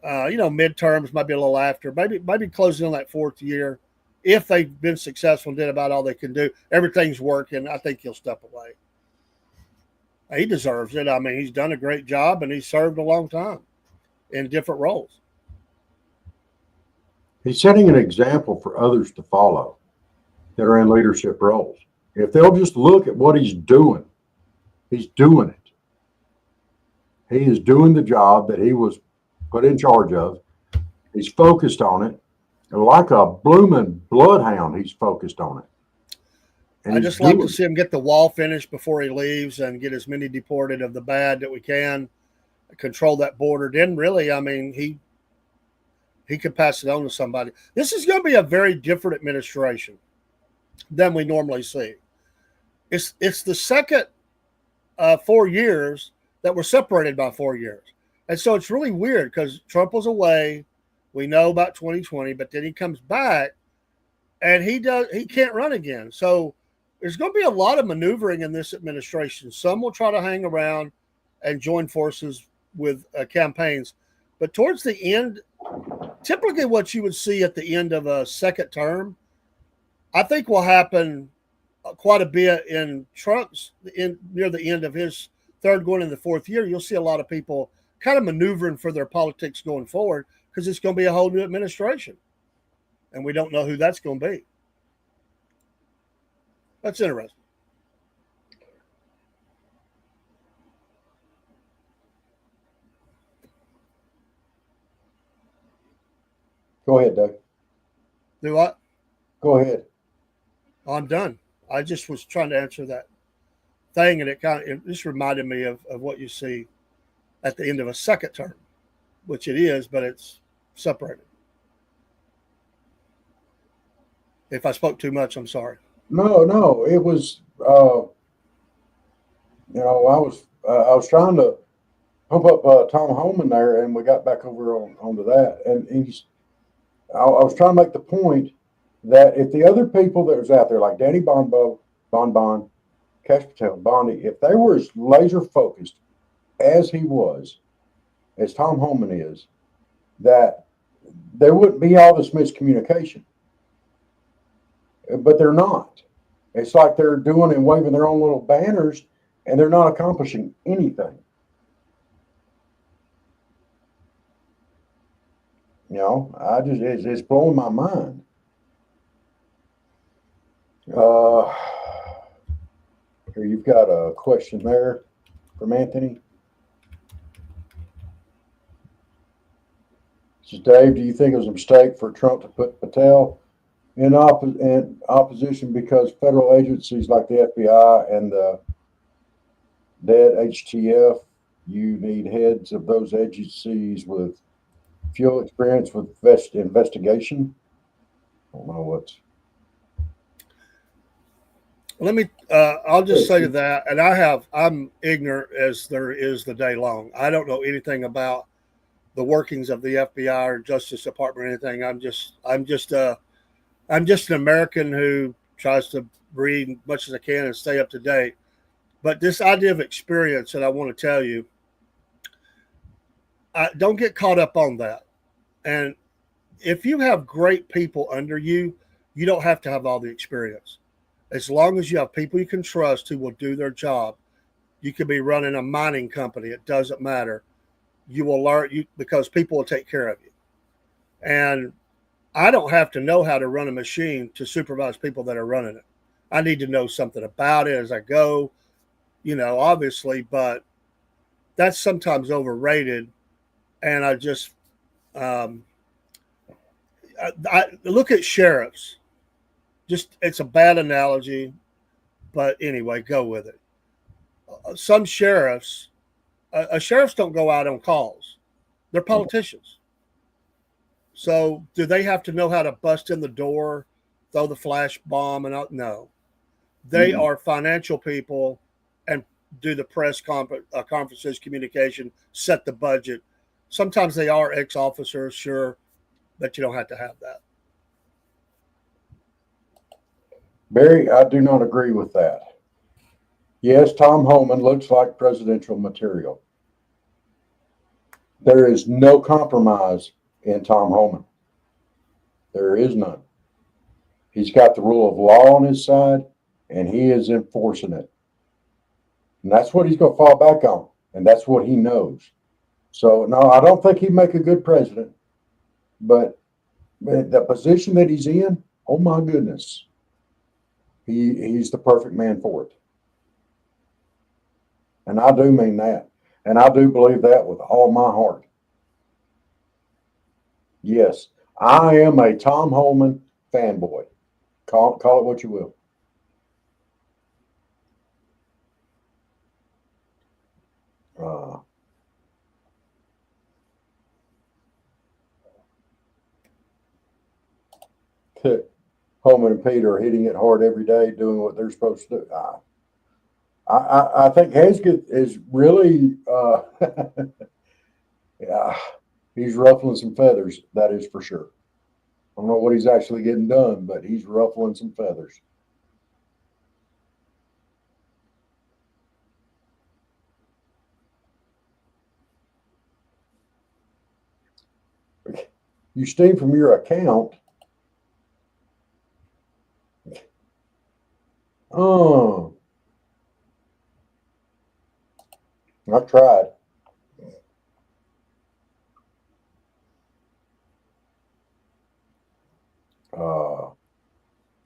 [SPEAKER 3] midterms, maybe a little after, maybe closing on that fourth year, if they've been successful and did about all they can do, everything's working, I think he'll step away. He deserves it. I mean, he's done a great job and he's served a long time in different roles.
[SPEAKER 2] He's setting an example for others to follow that are in leadership roles. If they'll just look at what he's doing it. He is doing the job that he was put in charge of. He's focused on it. And like a blooming bloodhound, he's focused on it. And
[SPEAKER 3] I just like to see him get the wall finished before he leaves and get as many deported of the bad that we can, control that border. Then really, I mean, he could pass it on to somebody. This is going to be a very different administration than we normally see. It's the second 4 years that were separated by 4 years. And so it's really weird because Trump was away. We know about 2020, but then he comes back and he can't run again. So there's going to be a lot of maneuvering in this administration. Some will try to hang around and join forces with campaigns. But towards the end, typically what you would see at the end of a second term, I think will happen quite a bit in Trump's near the end of his third going into the fourth year. You'll see a lot of people kind of maneuvering for their politics going forward because it's going to be a whole new administration. And we don't know who that's going to be. That's interesting.
[SPEAKER 2] Go ahead, Doug.
[SPEAKER 3] Do what?
[SPEAKER 2] Go ahead.
[SPEAKER 3] I'm done. I just was trying to answer that thing, and it just reminded me of what you see at the end of a second term, which it is, but it's separated. If I spoke too much, I'm sorry.
[SPEAKER 2] No, it was. I was trying to pump up Tom Homan there, and we got back over onto that, and I was trying to make the point that if the other people that was out there, like Danny Bonbon, Cash Patel, Bondi, if they were as laser focused as he was, as Tom Homan is, that there wouldn't be all this miscommunication. But they're not. It's like they're doing and waving their own little banners, and they're not accomplishing anything. You know, it's blowing my mind. Here you've got a question there from Anthony. This is Dave. Do you think it was a mistake for Trump to put Patel in opposition because federal agencies like the FBI and the dead HTF, you need heads of those agencies with full experience with investigation? I don't know what's.
[SPEAKER 3] Let me, I'll just say to that, and I'm ignorant as there is the day long. I don't know anything about the workings of the FBI or Justice Department or anything. I'm just an American who tries to read as much as I can and stay up to date. But this idea of experience, and I want to tell you, don't get caught up on that. And if you have great people under you, you don't have to have all the experience. As long as you have people you can trust who will do their job, you could be running a mining company. It doesn't matter. You will learn because people will take care of you. And I don't have to know how to run a machine to supervise people that are running it. I need to know something about it as I go, obviously, but that's sometimes overrated. And I just, I look at sheriffs. It's a bad analogy, but anyway, go with it. Some sheriffs don't go out on calls. They're politicians. So do they have to know how to bust in the door, throw the flash bomb? And no, they are financial people and do the press conferences, communication, set the budget. Sometimes they are ex-officers, sure, but you don't have to have that.
[SPEAKER 2] Barry, I do not agree with that. Yes, Tom Homan looks like presidential material. There is no compromise in Tom Homan. There is none. He's got the rule of law on his side, and he is enforcing it. And that's what he's going to fall back on, and that's what he knows. So, no, I don't think he'd make a good president, but the position that he's in, oh my goodness, he's the perfect man for it. And I do mean that. And I do believe that with all my heart. Yes, I am a Tom Holman fanboy. Call it what you will. Holman and Peter are hitting it hard every day, doing what they're supposed to do. I think Hesketh is really, yeah, he's ruffling some feathers. That is for sure. I don't know what he's actually getting done, but he's ruffling some feathers. You steam from your account. Oh, I tried.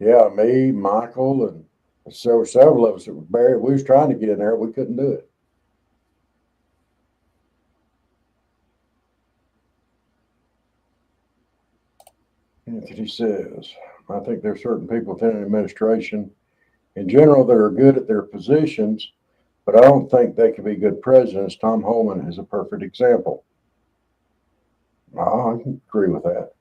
[SPEAKER 2] Yeah, me, Michael, and several of us that were buried. We was trying to get in there. We couldn't do it. Anthony says, I think there's certain people within an administration in general that are good at their positions, but I don't think they can be good presidents. Tom Holman is a perfect example. I can agree with that.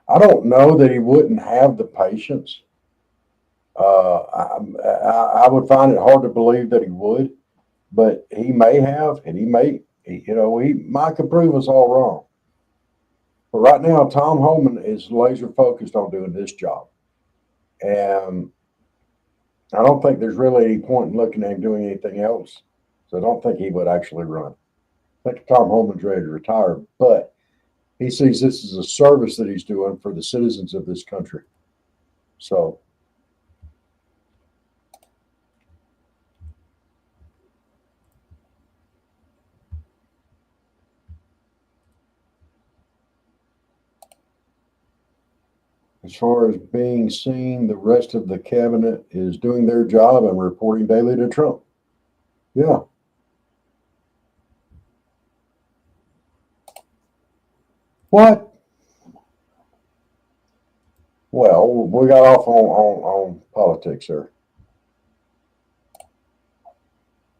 [SPEAKER 2] I don't know that he wouldn't have the patience. I would find it hard to believe that he would, but he may have, and he might prove us all wrong. But right now, Tom Holman is laser focused on doing this job. And I don't think there's really any point in looking at him doing anything else. So I don't think he would actually run. I think Tom Holman's ready to retire, but he sees this as a service that he's doing for the citizens of this country. So as far as being seen, the rest of the cabinet is doing their job and reporting daily to Trump. Yeah. What? Well, we got off on politics there.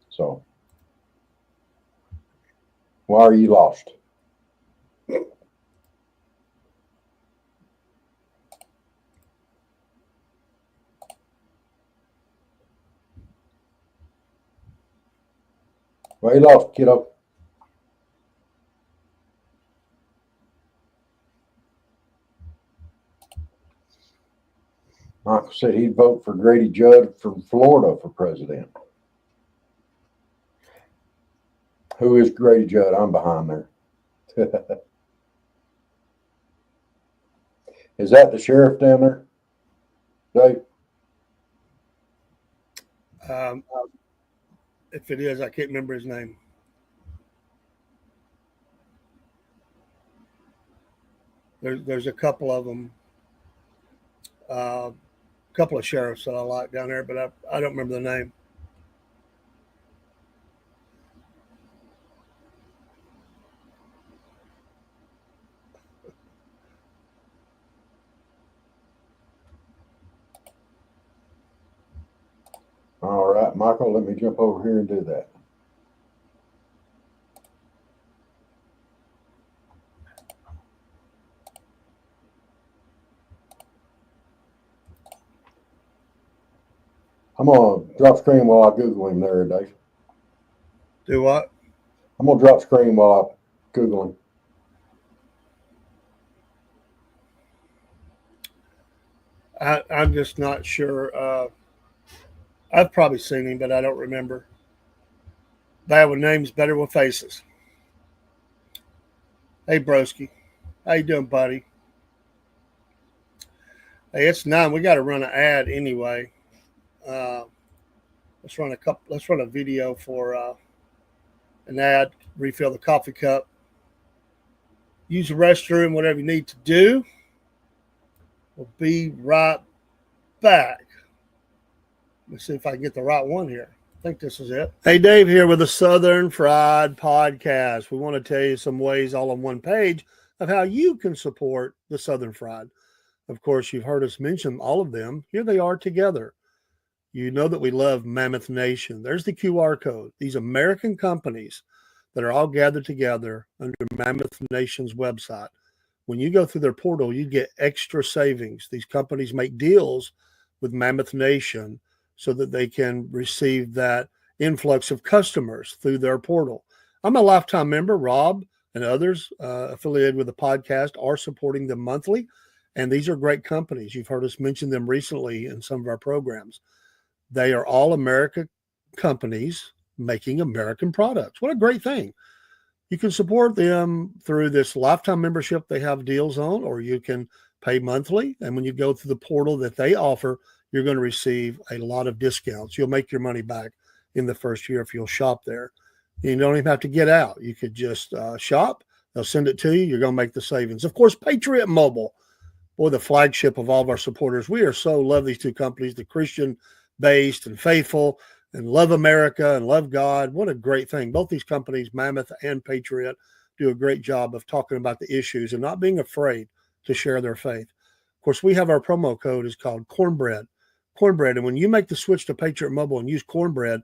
[SPEAKER 2] So, why are you lost? Why are you lost, kiddo? Michael said he'd vote for Grady Judd from Florida for president. Who is Grady Judd? I'm behind there. Is that the sheriff down there, Dave?
[SPEAKER 3] If it is, I can't remember his name. There's a couple of them, a couple of sheriffs that I like down there, but I don't remember the name.
[SPEAKER 2] All right, Michael, let me jump over here and do that. I'm going to drop screen while I Google him there, Dave.
[SPEAKER 3] Do what?
[SPEAKER 2] I'm going to drop screen while I Google him.
[SPEAKER 3] I'm just not sure. I've probably seen him, but I don't remember. Bad with names, better with faces. Hey, broski. How you doing, buddy? Hey, it's 9. We got to run an ad anyway. Let's run a video for an ad. Refill the coffee cup. Use the restroom, whatever you need to do. We'll be right back. Let's see if I can get the right one here. I think this is it. Hey, Dave here with the Southern Fried Podcast. We want to tell you some ways all on one page of how you can support the Southern Fried. Of course, you've heard us mention all of them. Here they are together. You know that we love Mammoth Nation. There's the QR code. These American companies that are all gathered together under Mammoth Nation's website. When you go through their portal, you get extra savings. These companies make deals with Mammoth Nation so that they can receive that influx of customers through their portal. I'm a lifetime member. Rob and others affiliated with the podcast are supporting them monthly. And these are great companies. You've heard us mention them recently in some of our programs. They are all American companies making American products. What a great thing. You can support them through this lifetime membership they have deals on, or you can pay monthly. And when you go through the portal that they offer, you're going to receive a lot of discounts. You'll make your money back in the first year if you'll shop there. You don't even have to get out. You could just shop. They'll send it to you. You're going to make the savings. Of course, Patriot Mobile, boy, the flagship of all of our supporters. We are so love these two companies, the Christian-based and faithful, and love America and love God. What a great thing. Both these companies, Mammoth and Patriot, do a great job of talking about the issues and not being afraid to share their faith. Of course, we have our promo code is called Cornbread. Cornbread. And when you make the switch to Patriot Mobile and use Cornbread,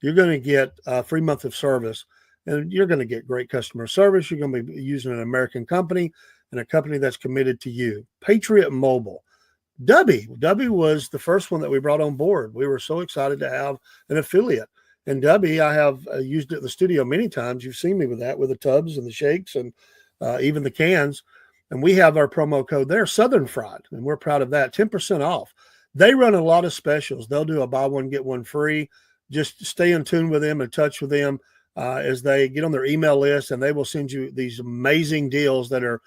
[SPEAKER 3] you're going to get a free month of service, and you're going to get great customer service. You're going to be using an American company and a company that's committed to you. Patriot Mobile. Dubby was the first one that we brought on board. We were so excited to have an affiliate. And Dubby, I have used it in the studio many times. You've seen me with that, with the tubs and the shakes and even the cans. And we have our promo code there, Southern Fried, and we're proud of that, 10% off. They run a lot of specials. They'll do a buy one, get one free. Just stay in tune with them, in touch with them as they get on their email list, and they will send you these amazing deals that are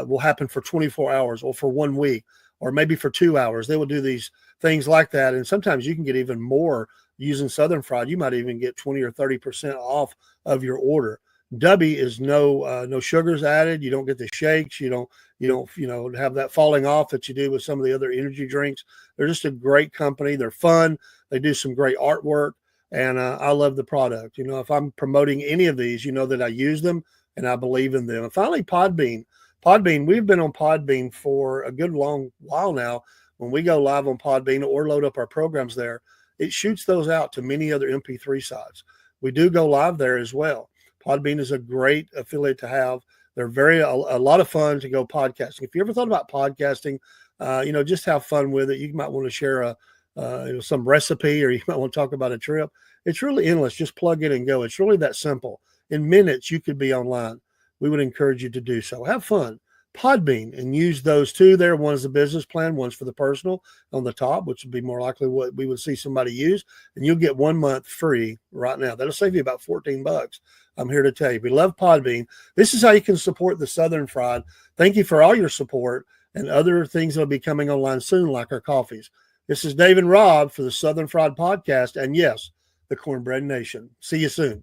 [SPEAKER 3] will happen for 24 hours or for 1 week, or maybe for 2 hours. They will do these things like that. And sometimes you can get even more using Southern Fried. You might even get 20 or 30% off of your order. Dubby is no sugars added. You don't get the shakes. You don't have that falling off that you do with some of the other energy drinks. They're just a great company. They're fun. They do some great artwork, and I love the product. If I'm promoting any of these, that I use them and I believe in them. And finally, Podbean. We've been on Podbean for a good long while now. When we go live on Podbean or load up our programs there, it shoots those out to many other MP3 sites. We do go live there as well. Podbean is a great affiliate to have. They're a lot of fun to go podcasting. If you ever thought about podcasting, just have fun with it. You might want to share some recipe, or you might want to talk about a trip. It's really endless. Just plug in and go. It's really that simple. In minutes, you could be online. We would encourage you to do so. Have fun. Podbean, and use those two there. One is the business plan, one's for the personal on the top, which would be more likely what we would see somebody use. And you'll get 1 month free right now. That'll save you about $14. I'm here to tell you, we love Podbean. This is how you can support the Southern Fried. Thank you for all your support and other things that will be coming online soon, like our coffees. This is Dave and Rob for the Southern Fried Podcast. And yes, the Cornbread Nation. See you soon.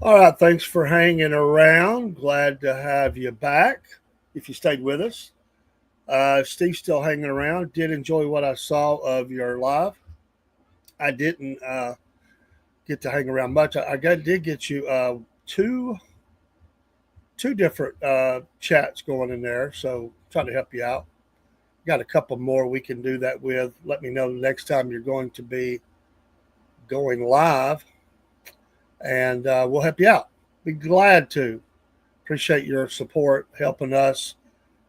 [SPEAKER 3] All right, thanks for hanging around. Glad to have you back if you stayed with us. Steve's still hanging around. Did enjoy what I saw of your live. I didn't get to hang around much. Did get you two different chats going in there, so trying to help you out. Got a couple more we can do that with. Let me know the next time you're going to be going live, and we'll help you out. Be glad to. Appreciate your support, helping us,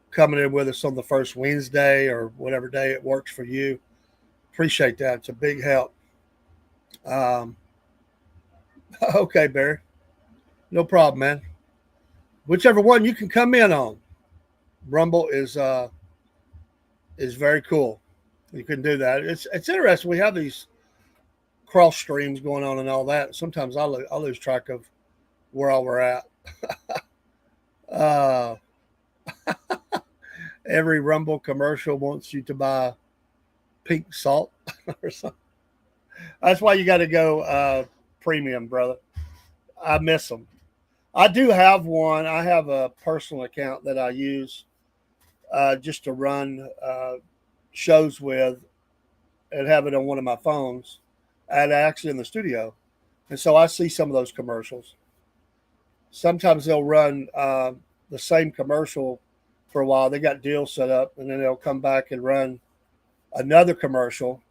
[SPEAKER 3] coming in with us on the first Wednesday or whatever day it works for you. Appreciate that. It's a big help. Okay, Barry. No problem, man. Whichever one you can come in on. Rumble is very cool. You can do that. It's interesting. We have these cross streams going on and all that. Sometimes I lose track of where all we're at. Every Rumble commercial wants you to buy pink salt or something. That's why you got to go premium, brother. I miss them. I do have one. I have a personal account that I use just to run shows with and have it on one of my phones and actually in the studio. And so I see some of those commercials. Sometimes they'll run the same commercial for a while. They got deals set up, and then they'll come back and run another commercial.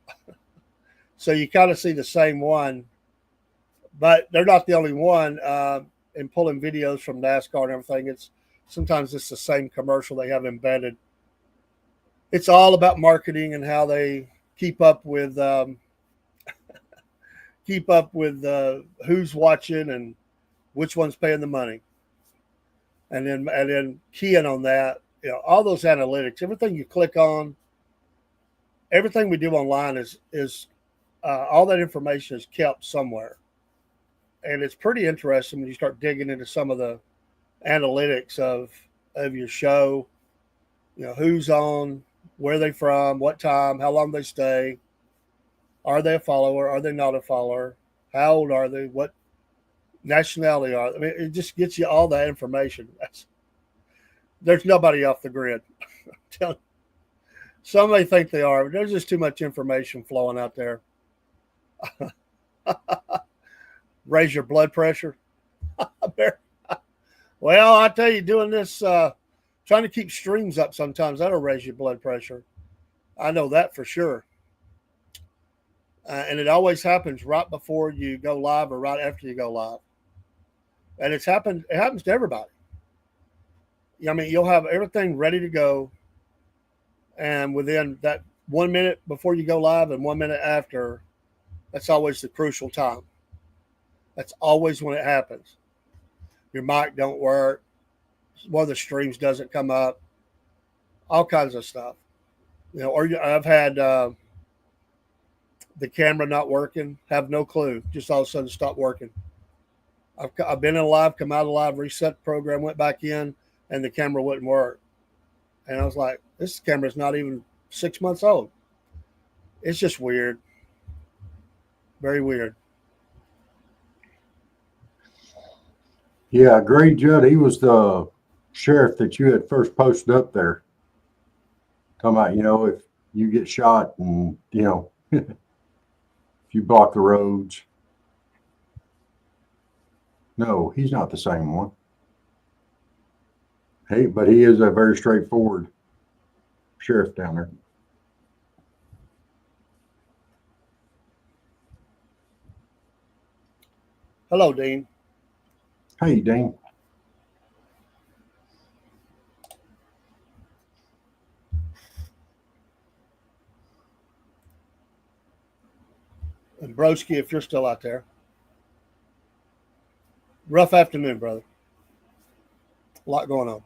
[SPEAKER 3] So you kind of see the same one, but they're not the only one. In pulling videos from NASCAR and everything, sometimes it's the same commercial they have embedded. It's all about marketing and how they keep up with who's watching and which one's paying the money, and then keying on that. All those analytics, everything you click on, everything we do online is all that information is kept somewhere. And it's pretty interesting when you start digging into some of the analytics of your show, who's on, where they from, what time, how long they stay, are they a follower, are they not a follower, how old are they, what nationality are they? I mean, it just gets you all that information. There's nobody off the grid. Some may think they are, but there's just too much information flowing out there. Raise your blood pressure. Well, I tell you, doing this, trying to keep streams up sometimes, that'll raise your blood pressure. I know that for sure. And it always happens right before you go live or right after you go live. And it happens to everybody. I mean, you'll have everything ready to go. And within that 1 minute before you go live and 1 minute after, that's always the crucial time. That's always when it happens. Your mic don't work. One of the streams doesn't come up. All kinds of stuff. Or I've had the camera not working, have no clue. Just all of a sudden stop working. I've been in a live, come out of live, reset the program, went back in, and the camera wouldn't work. And I was like, this camera's not even 6 months old. It's just weird. Very weird.
[SPEAKER 2] Yeah, Gray Judd, he was the sheriff that you had first posted up there. Talking about, if you get shot and, if you block the roads. No, he's not the same one. Hey, but he is a very straightforward sheriff down there.
[SPEAKER 3] Hello, Dean.
[SPEAKER 2] Hey, Dean.
[SPEAKER 3] And Broski, if you're still out there. Rough afternoon, brother. A lot going on.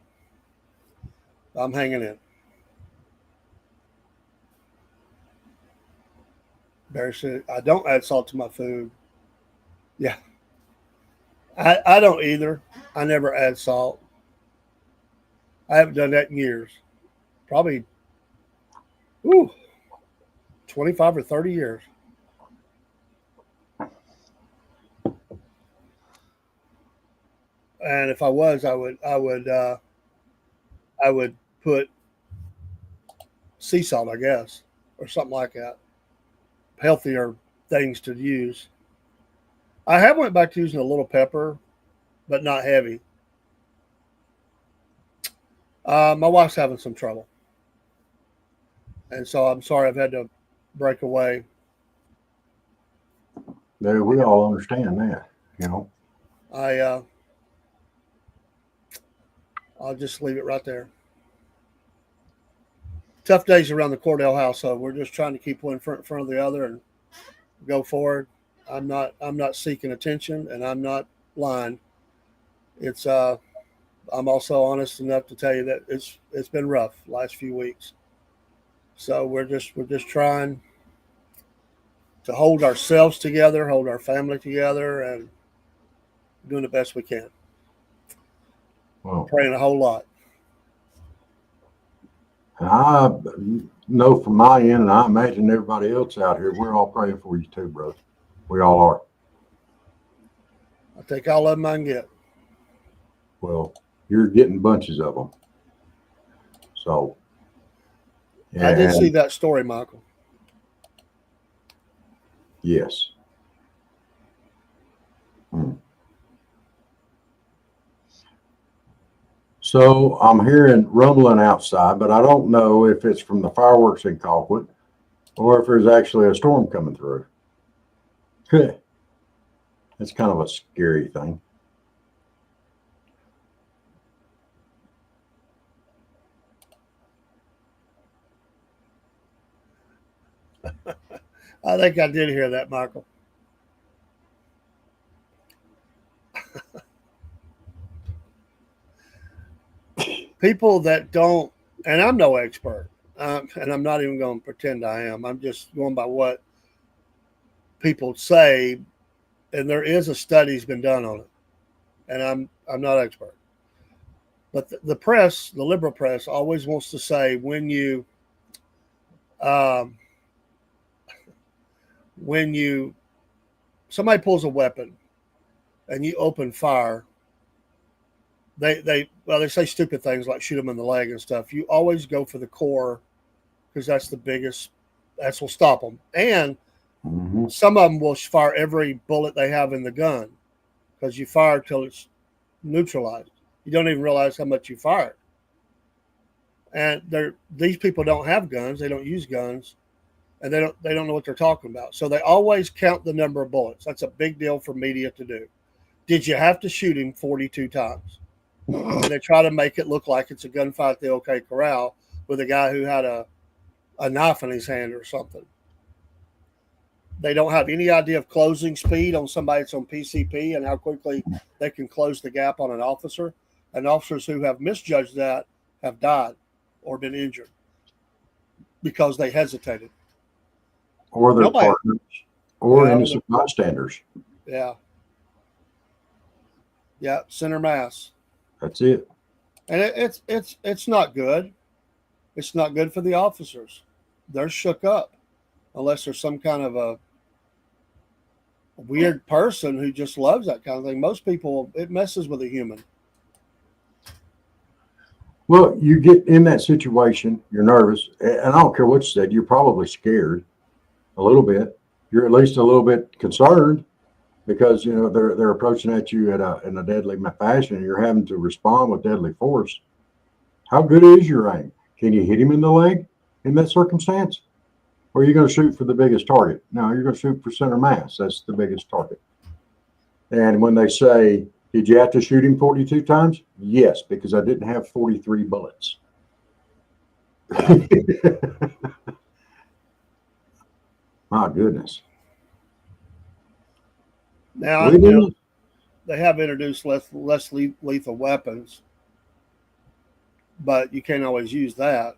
[SPEAKER 3] I'm hanging in. Barry said, I don't add salt to my food. Yeah. I don't either. I never add salt. I haven't done that in years. Probably 25 or 30 years. And if I was, I would put sea salt, I guess, or something like that. Healthier things to use. I have went back to using a little pepper, but not heavy. My wife's having some trouble. And so I'm sorry I've had to break away.
[SPEAKER 2] We all understand that, you know.
[SPEAKER 3] I'll just leave it right there. Tough days around the Cordell household. We're just trying to keep one in front of the other and go forward. I'm not seeking attention, and I'm not lying. It's I'm also honest enough to tell you that it's been rough last few weeks. So we're just trying to hold ourselves together, hold our family together, and doing the best we can.
[SPEAKER 2] Well,
[SPEAKER 3] Praying a whole lot.
[SPEAKER 2] I know from my end, and I imagine everybody else out here, we're all praying for you too, brother. We all are.
[SPEAKER 3] I take all of them I can get.
[SPEAKER 2] Well, you're getting bunches of them. So,
[SPEAKER 3] I did see that story, Michael.
[SPEAKER 2] Yes. So I'm hearing rumbling outside, but I don't know if it's from the fireworks in Colquitt or if there's actually a storm coming through. It's kind of a scary thing.
[SPEAKER 3] I think I did hear that, Michael. People that don't, and I'm no expert, and I'm not even going to pretend I am. I'm just going by what people say, and there is a study's been done on it, and I'm not expert. But the press, the liberal press, always wants to say when you somebody pulls a weapon and you open fire, they say stupid things like shoot them in the leg and stuff. You always go for the core because that's the biggest. That's will stop them. And some of them will fire every bullet they have in the gun because you fire till it's neutralized. You don't even realize how much you fired. And these people don't have guns. They don't use guns, and they don't know what they're talking about. So they always count the number of bullets. That's a big deal for media to do. Did you have to shoot him 42 times? And they try to make it look like it's a gunfight at the OK Corral with a guy who had a knife in his hand or something. They don't have any idea of closing speed on somebody that's on PCP and how quickly they can close the gap on an officer. And officers who have misjudged that have died or been injured because they hesitated.
[SPEAKER 2] Or their partners or innocent bystanders.
[SPEAKER 3] Yeah. Yeah, center mass.
[SPEAKER 2] That's it.
[SPEAKER 3] And it's not good. It's not good for the officers. They're shook up unless there's some kind of a weird person who just loves that kind of thing. Most people, it messes with a human.
[SPEAKER 2] Well, you get in that situation, you're nervous, and I don't care what you said, you're probably scared a little bit. You're at least a little bit concerned because you know they're approaching at you in a deadly fashion, and you're having to respond with deadly force. How good is your aim? Can you hit him in the leg in that circumstance? Or are you going to shoot for the biggest target? No, you're going to shoot for center mass. That's the biggest target. And when they say, did you have to shoot him 42 times? Yes, because I didn't have 43 bullets. My goodness.
[SPEAKER 3] Now, they have introduced less lethal weapons, but you can't always use that.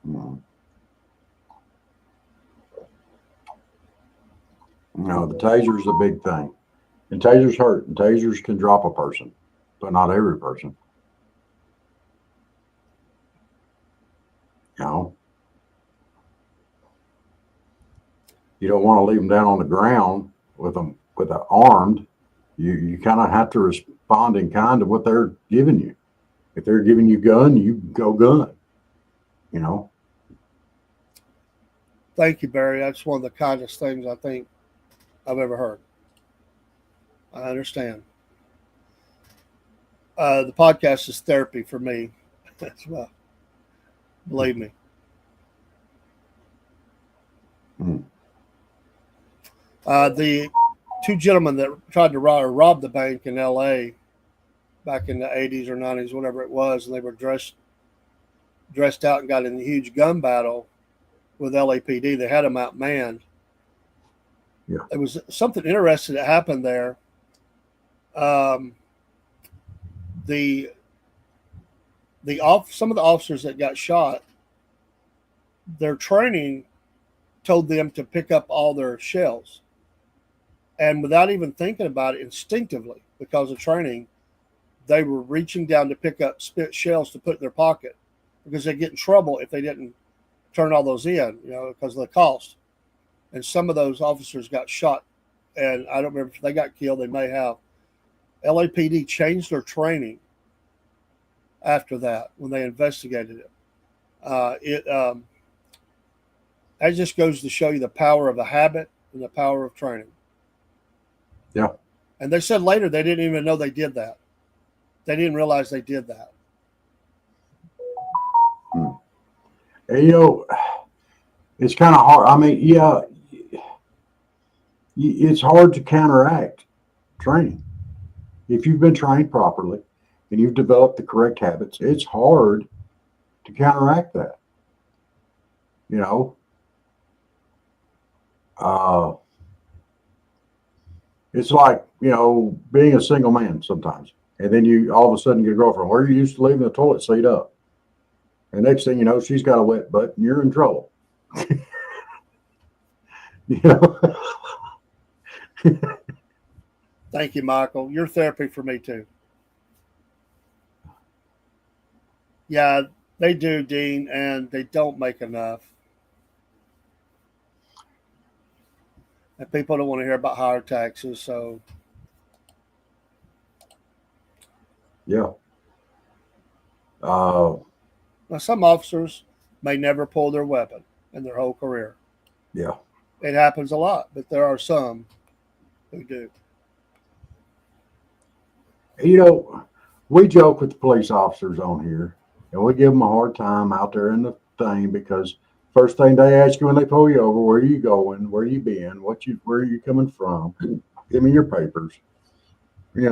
[SPEAKER 2] No, the taser is a big thing. And tasers hurt. And tasers can drop a person, but not every person. You know? You don't want to leave them down on the ground with them armed. You kind of have to respond in kind to what they're giving you. If they're giving you gun, you go gun. You know?
[SPEAKER 3] Thank you, Barry. That's one of the kindest things I think I've ever heard. I understand. The podcast is therapy for me as well. Believe me. The two gentlemen that tried to rob the bank in L.A. back in the 80s or 90s, whatever it was, and they were dressed out and got in a huge gun battle with LAPD. They had them outmanned.
[SPEAKER 2] Yeah.
[SPEAKER 3] There was something interesting that happened there. The some of the officers that got shot, their training told them to pick up all their shells, and without even thinking about it, instinctively, because of training, they were reaching down to pick up spent shells to put in their pocket, because they'd get in trouble if they didn't turn all those in, because of the cost. And some of those officers got shot, and I don't remember if they got killed. They may have. LAPD changed their training after that when they investigated it. That just goes to show you the power of a habit and the power of training.
[SPEAKER 2] Yeah.
[SPEAKER 3] And they said later they didn't even know they did that. They didn't realize they did that.
[SPEAKER 2] And, it's kind of hard. I mean, yeah, it's hard to counteract training. If you've been trained properly and you've developed the correct habits, it's hard to counteract that. It's like, being a single man sometimes. And then you all of a sudden get a girlfriend. Where you used to leaving the toilet seat up. And next thing you know, she's got a wet butt and you're in trouble.
[SPEAKER 3] Thank you, Michael. You're therapy for me too. Yeah, they do, Dean, and they don't make enough. And people don't want to hear about higher taxes, so
[SPEAKER 2] Yeah.
[SPEAKER 3] now some officers may never pull their weapon in their whole career.
[SPEAKER 2] Yeah.
[SPEAKER 3] It happens a lot, but there are some who do.
[SPEAKER 2] We joke with the police officers on here, and we give them a hard time out there in the thing, because first thing they ask you when they pull you over, where are you going? Where you been? Where are you coming from? Give me your papers. They're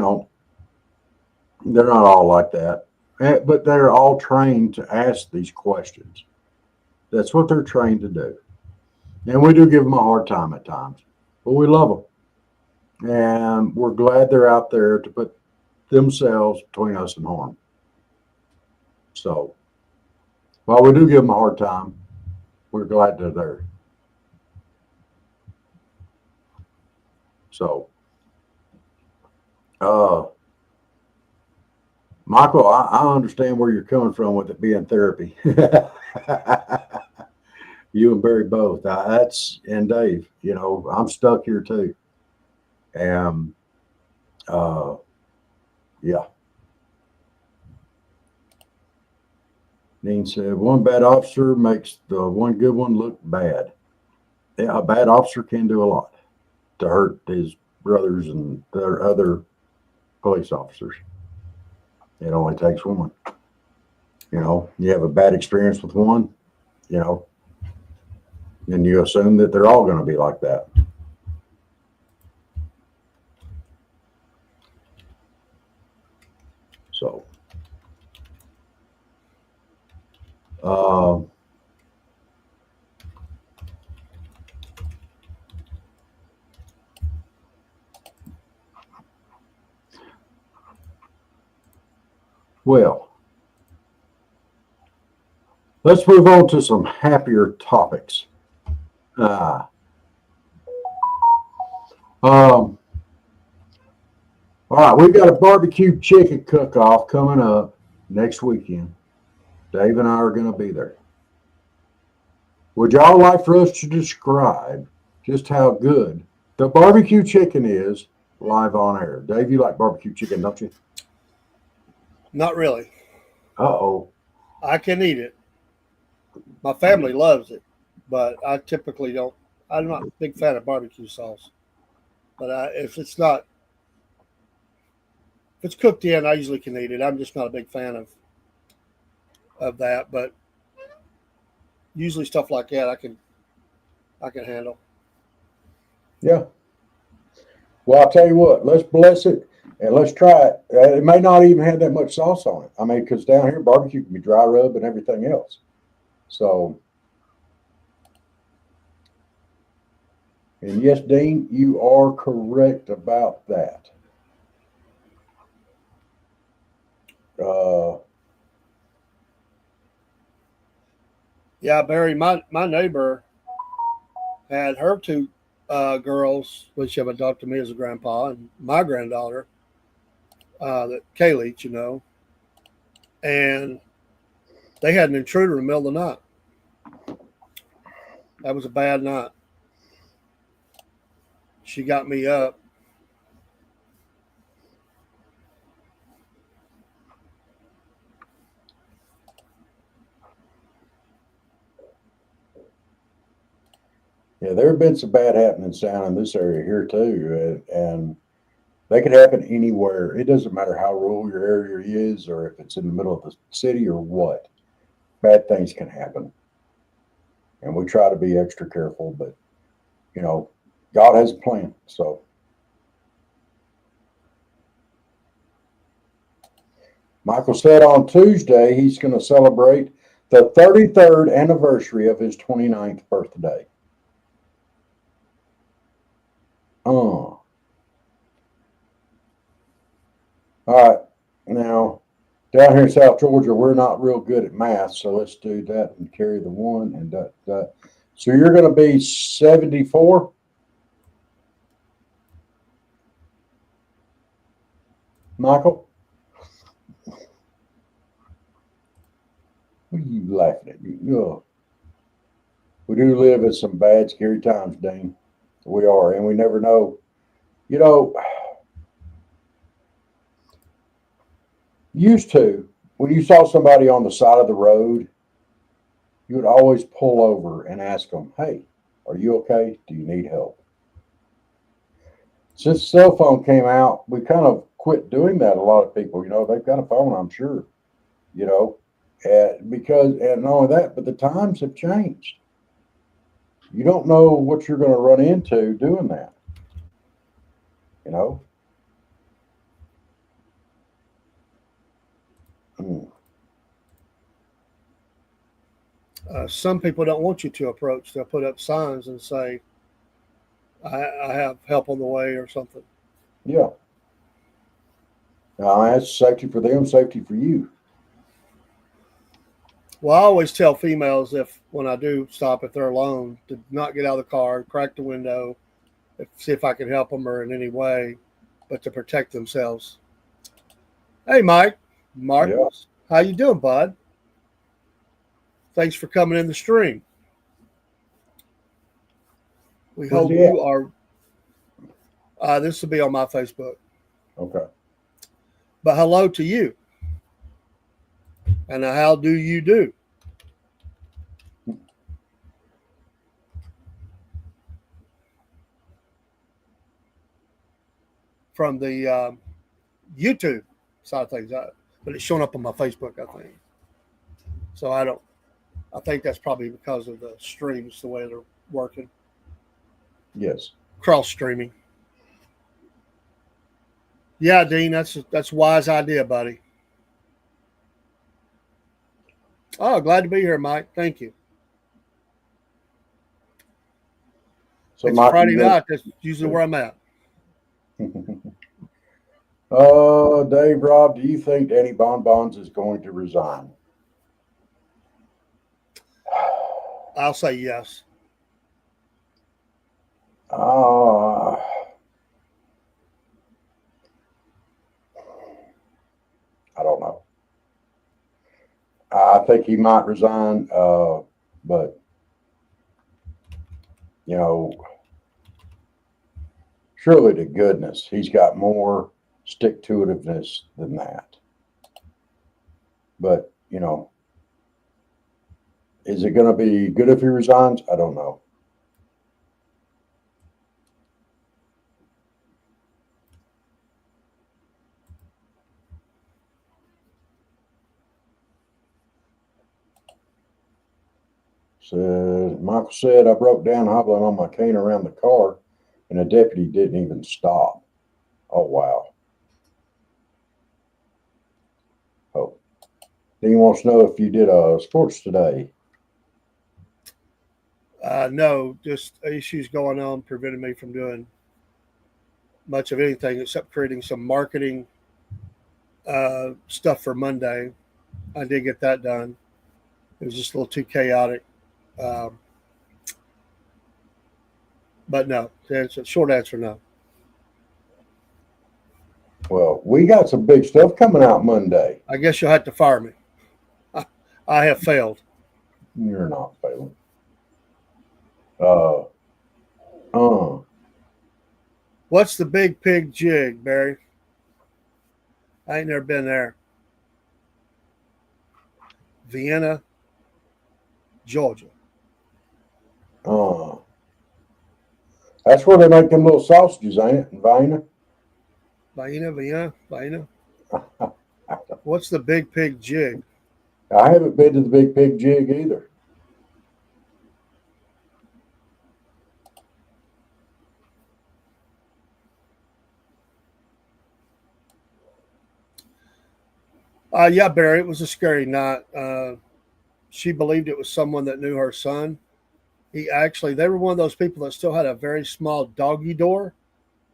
[SPEAKER 2] not all like that, but they're all trained to ask these questions. That's what they're trained to do. And we do give them a hard time at times, but we love them. And we're glad they're out there to put themselves between us and harm. So while we do give them a hard time, we're glad they're there. So, Michael, I understand where you're coming from with it being therapy. You and Barry both. And Dave. I'm stuck here too. And yeah. Dean said, one bad officer makes the one good one look bad. Yeah, a bad officer can do a lot to hurt his brothers and their other police officers. It only takes one. You have a bad experience with one, and you assume that they're all going to be like that. So, well, let's move on to some happier topics. All right, we've got a barbecue chicken cook-off coming up next weekend. Dave and I are going to be there. Would y'all like for us to describe just how good the barbecue chicken is live on air? Dave, you like barbecue chicken, don't you?
[SPEAKER 3] Not really.
[SPEAKER 2] Uh-oh.
[SPEAKER 3] I can eat it. My family loves it, but I typically don't. I'm not a big fan of barbecue sauce. But if it's cooked in, I usually can eat it. I'm just not a big fan of that. But usually stuff like that, I can handle.
[SPEAKER 2] Yeah, Well, I'll tell you what, let's bless it and let's try it. It may not even have that much sauce on it. I mean, because down here, barbecue can be dry rub and everything else. So, and yes, Dean, you are correct about that.
[SPEAKER 3] Yeah, Barry, my neighbor had her two girls, which have adopted me as a grandpa, and my granddaughter, that Kaylee, and they had an intruder in the middle of the night. That was a bad night. She got me up.
[SPEAKER 2] Yeah, there have been some bad happenings down in this area here too, and they could happen anywhere. It doesn't matter how rural your area is, or if it's in the middle of the city or what. Bad things can happen, and we try to be extra careful. But God has a plan. So, Michael said on Tuesday he's going to celebrate the 33rd anniversary of his 29th birthday. All right. Now, down here in South Georgia, we're not real good at math, so let's do that and carry the one and that. So you're going to be 74? Michael? What are you laughing at? We do live in some bad, scary times, Dean. We are, and we never know. Used to, when you saw somebody on the side of the road, you would always pull over and ask them, hey, are you okay? Do you need help? Since cell phone came out, we kind of quit doing that. A lot of people, they've got a phone, I'm sure, and not only that, but the times have changed. You don't know what you're going to run into doing that, you know. Mm.
[SPEAKER 3] Some people don't want you to approach. They'll put up signs and say, I have help on the way or something.
[SPEAKER 2] Yeah. That's safety for them, safety for you.
[SPEAKER 3] Well, I always tell females when I do stop, if they're alone, to not get out of the car, crack the window, see if I can help them or in any way, but to protect themselves. Hey, Mike. Mark,
[SPEAKER 2] Yeah.
[SPEAKER 3] how you doing, bud? Thanks for coming in the stream. We hope you are. This will be on my Facebook.
[SPEAKER 2] Okay.
[SPEAKER 3] But hello to you. And how do you do? From the YouTube side of things, but it's showing up on my Facebook, I think. So I think that's probably because of the streams, the way they're working.
[SPEAKER 2] Yes.
[SPEAKER 3] Cross streaming. Yeah, Dean, that's a wise idea, buddy. Oh, glad to be here, Mike. Thank you. So it's Mike, Friday night. That's usually where I'm at.
[SPEAKER 2] Dave, Rob, do you think Danny Bonbons is going to resign?
[SPEAKER 3] I'll say yes.
[SPEAKER 2] I don't know. I think he might resign, but surely to goodness, he's got more stick-to-itiveness than that. But, is it going to be good if he resigns? I don't know. So Michael said, I broke down hobbling on my cane around the car. and the deputy didn't even stop. Oh, wow. Oh, then he wants to know if you did sports today.
[SPEAKER 3] No, just issues going on prevented me from doing much of anything except creating some marketing stuff for Monday. I did get that done. It was just a little too chaotic. Um, but no, short answer, no.
[SPEAKER 2] Well, we got some big stuff coming out Monday.
[SPEAKER 3] I guess you'll have to fire me. I have failed.
[SPEAKER 2] You're not failing. Uh,
[SPEAKER 3] What's the Big Pig Jig, Barry? I ain't never been there. Vienna, Georgia.
[SPEAKER 2] That's where they make them little sausages, ain't it, in Vienna?
[SPEAKER 3] Vienna. What's the Big Pig Jig?
[SPEAKER 2] I haven't been to the Big Pig Jig either.
[SPEAKER 3] Yeah, Barry, it was a scary night. She believed it was someone that knew her son. They were one of those people that still had a very small doggy door.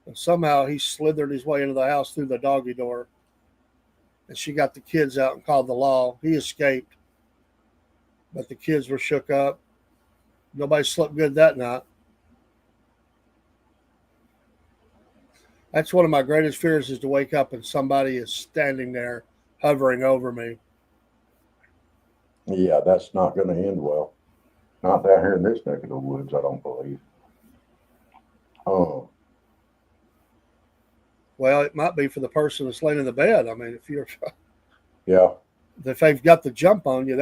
[SPEAKER 3] And somehow he slithered his way into the house through the doggy door. And she got the kids out and called the law. He escaped. But the kids were shook up. Nobody slept good that night. That's one of my greatest fears, is to wake up and somebody is standing there hovering over me.
[SPEAKER 2] Yeah, that's not going to end well. Not down here in this neck of the woods, I don't believe.
[SPEAKER 3] Well, it might be for the person that's laying in the bed. I mean,
[SPEAKER 2] Yeah.
[SPEAKER 3] if they've got the jump on you,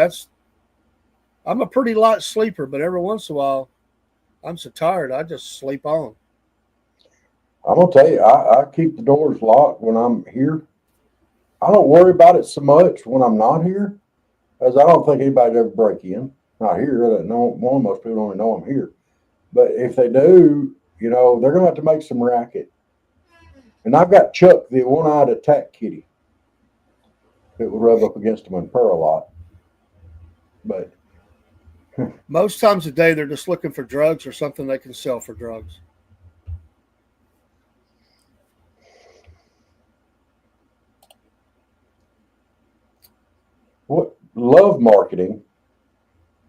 [SPEAKER 3] I'm a pretty light sleeper, but every once in a while, I'm so tired, I just sleep on.
[SPEAKER 2] I'm going to tell you, I keep the doors locked when I'm here. I don't worry about it so much when I'm not here, as I don't think anybody'd ever break in. Not here. Most people don't even know I'm here. But if they do, they're going to have to make some racket. And I've got Chuck, the one-eyed attack kitty, that would rub up against them and purr a lot. But
[SPEAKER 3] most times a day, they're just looking for drugs or something they can sell for drugs.
[SPEAKER 2] what love marketing?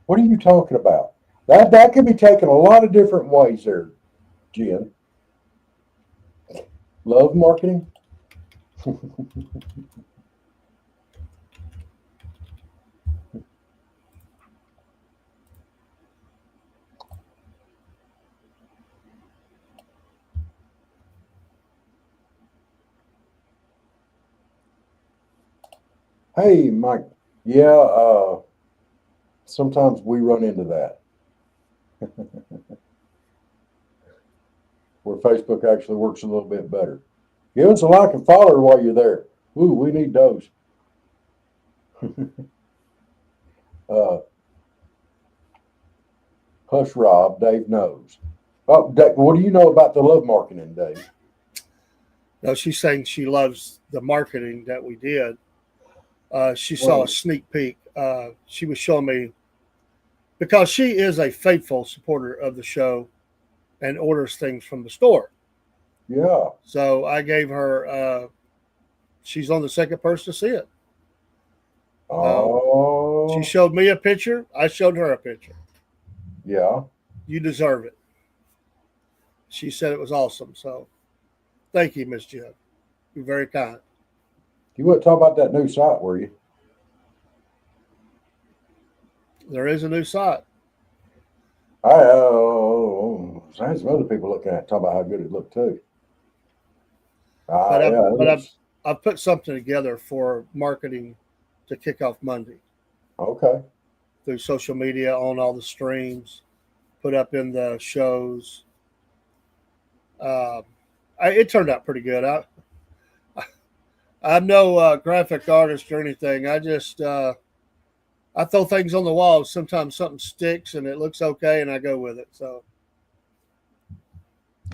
[SPEAKER 2] What are you talking about? That could be taken a lot of different ways there, Jen. Love marketing? Hey, Mike. Yeah, sometimes we run into that. Where Facebook actually works a little bit better. Give us a like and follow while you're there. Ooh, we need those. Hush, Rob. Dave knows. Oh, Dave, what do you know about the love marketing, Dave?
[SPEAKER 3] No, she's saying she loves the marketing that we did. She saw a sneak peek. She was showing me, because she is a faithful supporter of the show and orders things from the store.
[SPEAKER 2] Yeah.
[SPEAKER 3] So I gave her, she's on the second person to see it.
[SPEAKER 2] Oh.
[SPEAKER 3] She showed me a picture. I showed her a picture.
[SPEAKER 2] Yeah.
[SPEAKER 3] You deserve it. She said it was awesome. So thank you, Miss Jen. You're very kind.
[SPEAKER 2] You wouldn't talk about that new site, were you?
[SPEAKER 3] There is a new site.
[SPEAKER 2] I had some other people looking at it, talking about how good it looked too.
[SPEAKER 3] I've put something together for marketing to kick off Monday.
[SPEAKER 2] Okay.
[SPEAKER 3] Through social media, on all the streams, put up in the shows. It turned out pretty good. I'm no graphic artist or anything. I just I throw things on the wall. Sometimes something sticks and it looks okay, and I go with it. So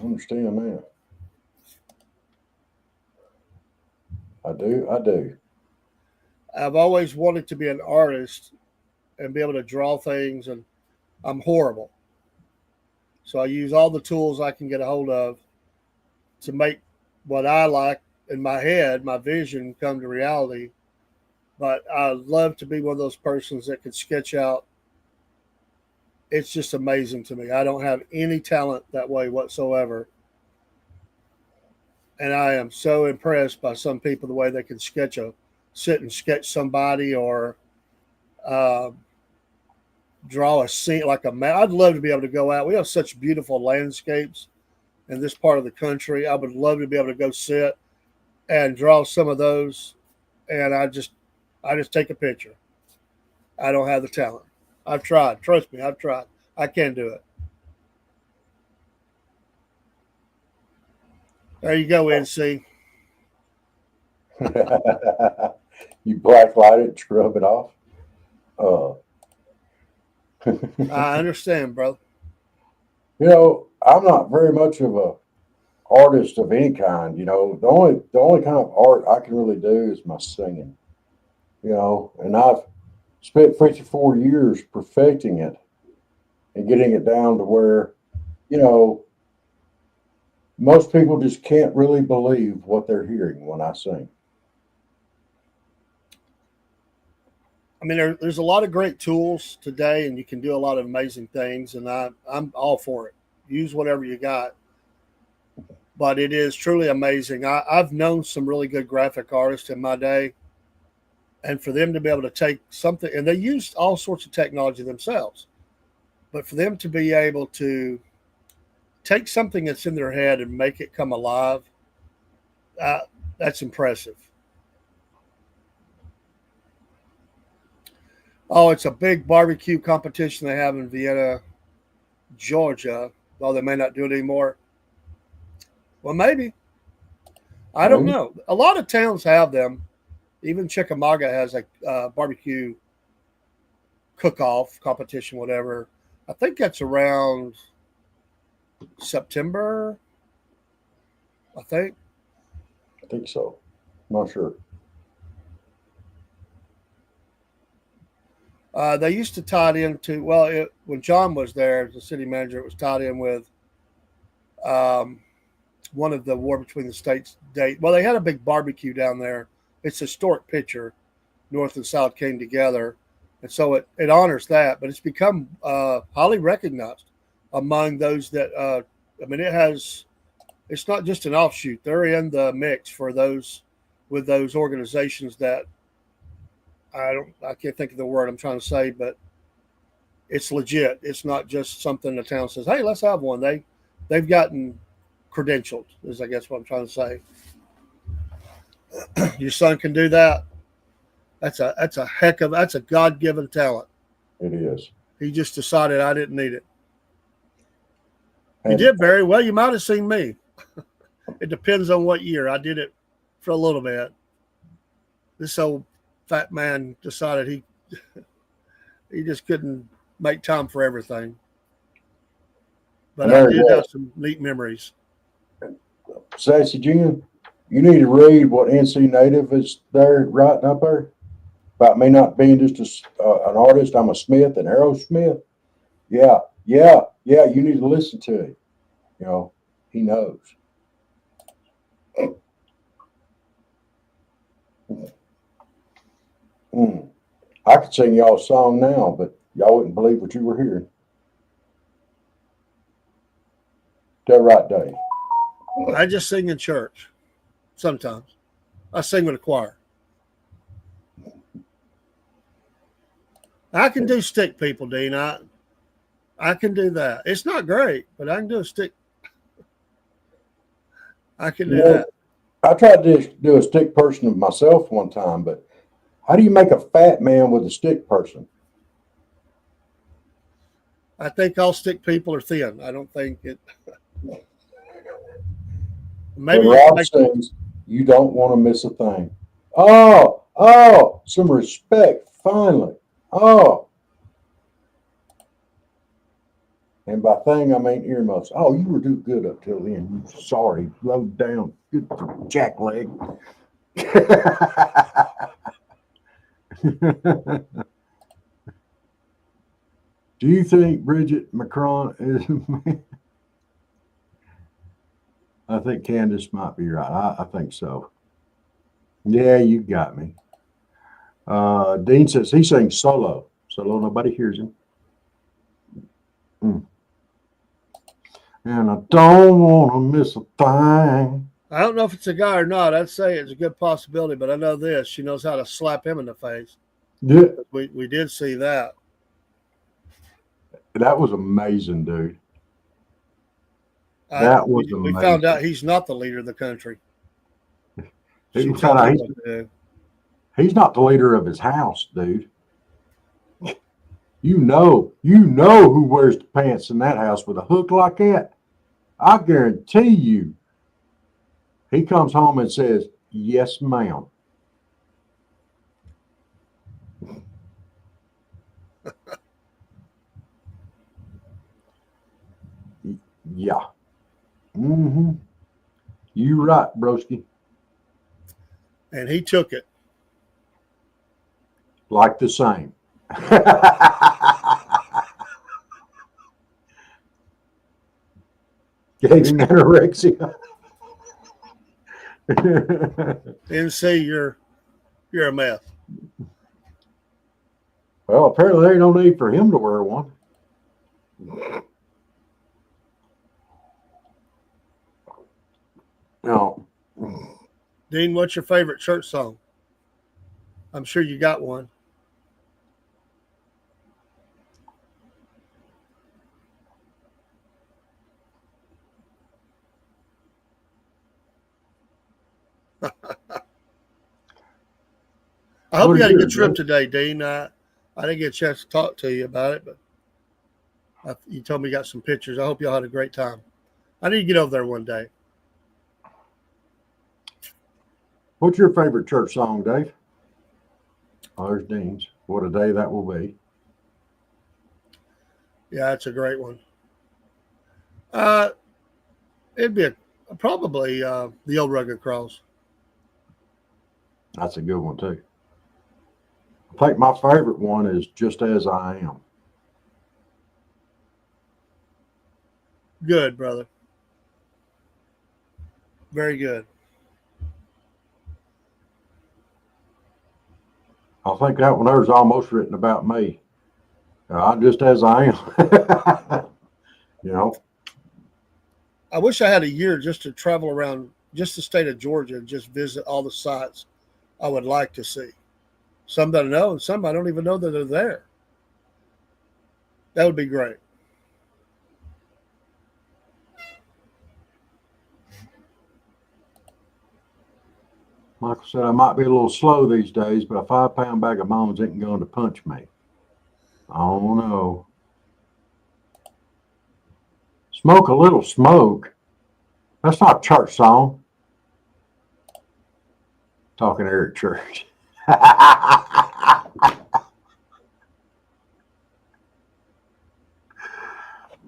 [SPEAKER 2] I understand that. I do.
[SPEAKER 3] I've always wanted to be an artist and be able to draw things, and I'm horrible. So I use all the tools I can get a hold of to make what I like in my head, my vision, come to reality. But I love to be one of those persons that can sketch out. It's just amazing to me. I don't have any talent that way whatsoever. And I am so impressed by some people the way they can sit and sketch somebody or uh, draw a scene like a map. I'd love to be able to go out. We have such beautiful landscapes in this part of the country. I would love to be able to go sit and draw some of those. And I just take a picture. I don't have the talent. I've tried. Trust me, I've tried. I can do it. There you go, NC.
[SPEAKER 2] You black light it, scrub it off.
[SPEAKER 3] I understand, brother.
[SPEAKER 2] I'm not very much of a artist of any kind. The only kind of art I can really do is my singing. And I've spent 54 years perfecting it and getting it down to where, most people just can't really believe what they're hearing when I sing.
[SPEAKER 3] I mean, there's a lot of great tools today, and you can do a lot of amazing things, and I'm all for it. Use whatever you got. But it is truly amazing. I've known some really good graphic artists in my day, and for them to be able to take something, and they used all sorts of technology themselves, but for them to be able to take something that's in their head and make it come alive, that's impressive. Oh, it's a big barbecue competition they have in Vienna, Georgia, though they may not do it anymore. Well, maybe. I don't know. A lot of towns have them. Even Chickamauga has a barbecue cook-off competition, whatever. I think that's around September, I think.
[SPEAKER 2] I think so. I'm not sure.
[SPEAKER 3] They used to tie it into, when John was there as the city manager, it was tied in with one of the War Between the States date. Well, they had a big barbecue down there. It's a historic picture. North and South came together. And so it honors that, but it's become highly recognized among those that, it's not just an offshoot. They're in the mix for those with those organizations that I can't think of the word I'm trying to say, but it's legit. It's not just something the town says, hey, let's have one. They've gotten credentialed, is I guess what I'm trying to say. Your son can do that. That's a God-given talent.
[SPEAKER 2] It is.
[SPEAKER 3] He just decided I didn't need it. He did very well. You might have seen me. It depends on what year. I did it for a little bit. This old fat man decided he just couldn't make time for everything. But I did have some neat memories.
[SPEAKER 2] Sassy Jim, you need to read what NC Native is there writing up there about me not being just an artist. I'm a smith, an arrowsmith. Yeah. You need to listen to it. He knows. I could sing y'all a song now, but y'all wouldn't believe what you were hearing. That right, Dave?
[SPEAKER 3] I just sing in church sometimes. I sing with a choir. I can do stick people, Dean. I can do that. It's not great, but I can do a stick. I can do that.
[SPEAKER 2] I tried to do a stick person of myself one time, but how do you make a fat man with a stick person?
[SPEAKER 3] I think all stick people are thin. I don't think it. Maybe
[SPEAKER 2] Rob sings, you don't want to miss a thing. Oh, some respect, finally. Oh. And by thing, I mean earmuffs. Oh, you were doing good up till then. Sorry. Low down. Good for jackleg. Do you think Bridget Macron is? I think Candace might be right. I think so. Yeah, you got me. Dean says he sings solo. Solo, nobody hears him. And I don't want to miss a thing.
[SPEAKER 3] I don't know if it's a guy or not. I'd say it's a good possibility, but I know this. She knows how to slap him in the face.
[SPEAKER 2] Yeah,
[SPEAKER 3] We did see that.
[SPEAKER 2] that was amazing, dude.
[SPEAKER 3] We found out he's not the leader of the country. She
[SPEAKER 2] Found
[SPEAKER 3] told
[SPEAKER 2] out
[SPEAKER 3] him what to do.
[SPEAKER 2] he's not the leader of his house, dude. You know who wears the pants in that house with a hook like that. I guarantee you. He comes home and says, "Yes, ma'am." Yeah. Mm-hmm. You right, broski.
[SPEAKER 3] And he took it.
[SPEAKER 2] Like the same. Gave him anorexia.
[SPEAKER 3] NC, you're a mess.
[SPEAKER 2] Well, apparently there ain't no need for him to wear one. No.
[SPEAKER 3] Dean, what's your favorite church song? I'm sure you got one. I hope you had a good trip today, Dean. I didn't get a chance to talk to you about it, but you told me you got some pictures. I hope y'all had a great time. I need to get over there one day.
[SPEAKER 2] What's your favorite church song, Dave? Oh, there's Dean's. What a day that will be.
[SPEAKER 3] Yeah, it's a great one. It'd be probably the Old Rugged Cross.
[SPEAKER 2] That's a good one, too. I think my favorite one is Just As I Am.
[SPEAKER 3] Good, brother. Very good.
[SPEAKER 2] I think that one there is almost written about me. I'm just as I am. You know?
[SPEAKER 3] I wish I had a year just to travel around just the state of Georgia and just visit all the sites I would like to see. Some that I know and some I don't even know that they're there. That would be great.
[SPEAKER 2] Michael said I might be a little slow these days, but a 5-pound bag of bones ain't going to punch me. Oh no. Smoke a little smoke. That's not a church song. Talking here at church.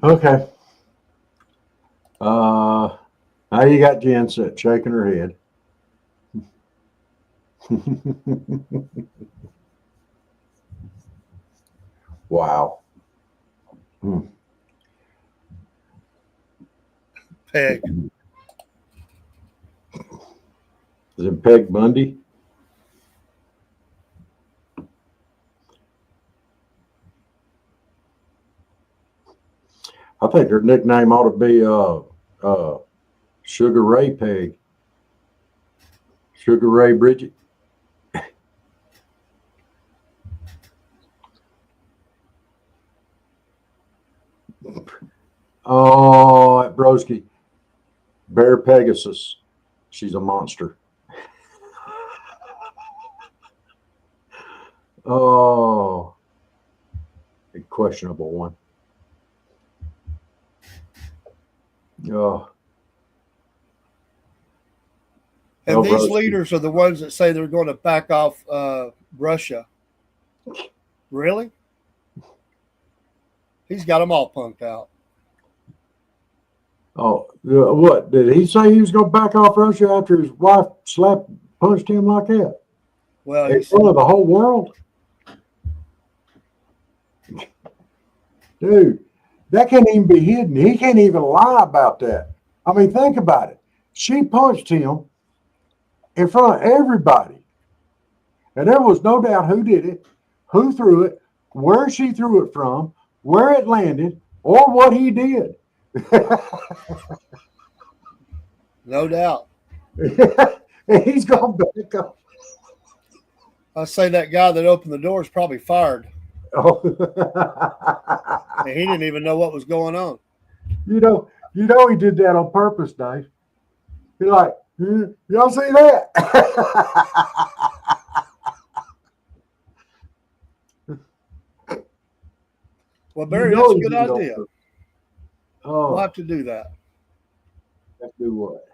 [SPEAKER 2] Okay. Now you got Jen shaking her head. Wow.
[SPEAKER 3] Peg.
[SPEAKER 2] Is it Peg Bundy? I think her nickname ought to be Sugar Ray Peg. Sugar Ray Bridget. Oh, at Broski. Bear Pegasus. She's a monster. Oh, a questionable one. Oh.
[SPEAKER 3] And these leaders are the ones that say they're going to back off Russia. Really? He's got them all punked out.
[SPEAKER 2] What did he say? He was going to back off Russia after his wife punched him like that
[SPEAKER 3] Well,
[SPEAKER 2] in front of the whole world? Dude, that can't even be hidden. He can't even lie about that. I mean, think about it. She punched him in front of everybody. And there was no doubt who did it, who threw it, where she threw it from, where it landed, or what he did.
[SPEAKER 3] no doubt.
[SPEAKER 2] And he's going back up.
[SPEAKER 3] I say that guy that opened the door is probably fired.
[SPEAKER 2] Oh.
[SPEAKER 3] And he didn't even know what was going on.
[SPEAKER 2] You know he did that on purpose, Dave. He's like, y'all see that?
[SPEAKER 3] Well, Barry, that's a good idea.
[SPEAKER 2] Oh,
[SPEAKER 3] We'll have to do that.
[SPEAKER 2] Let's do what?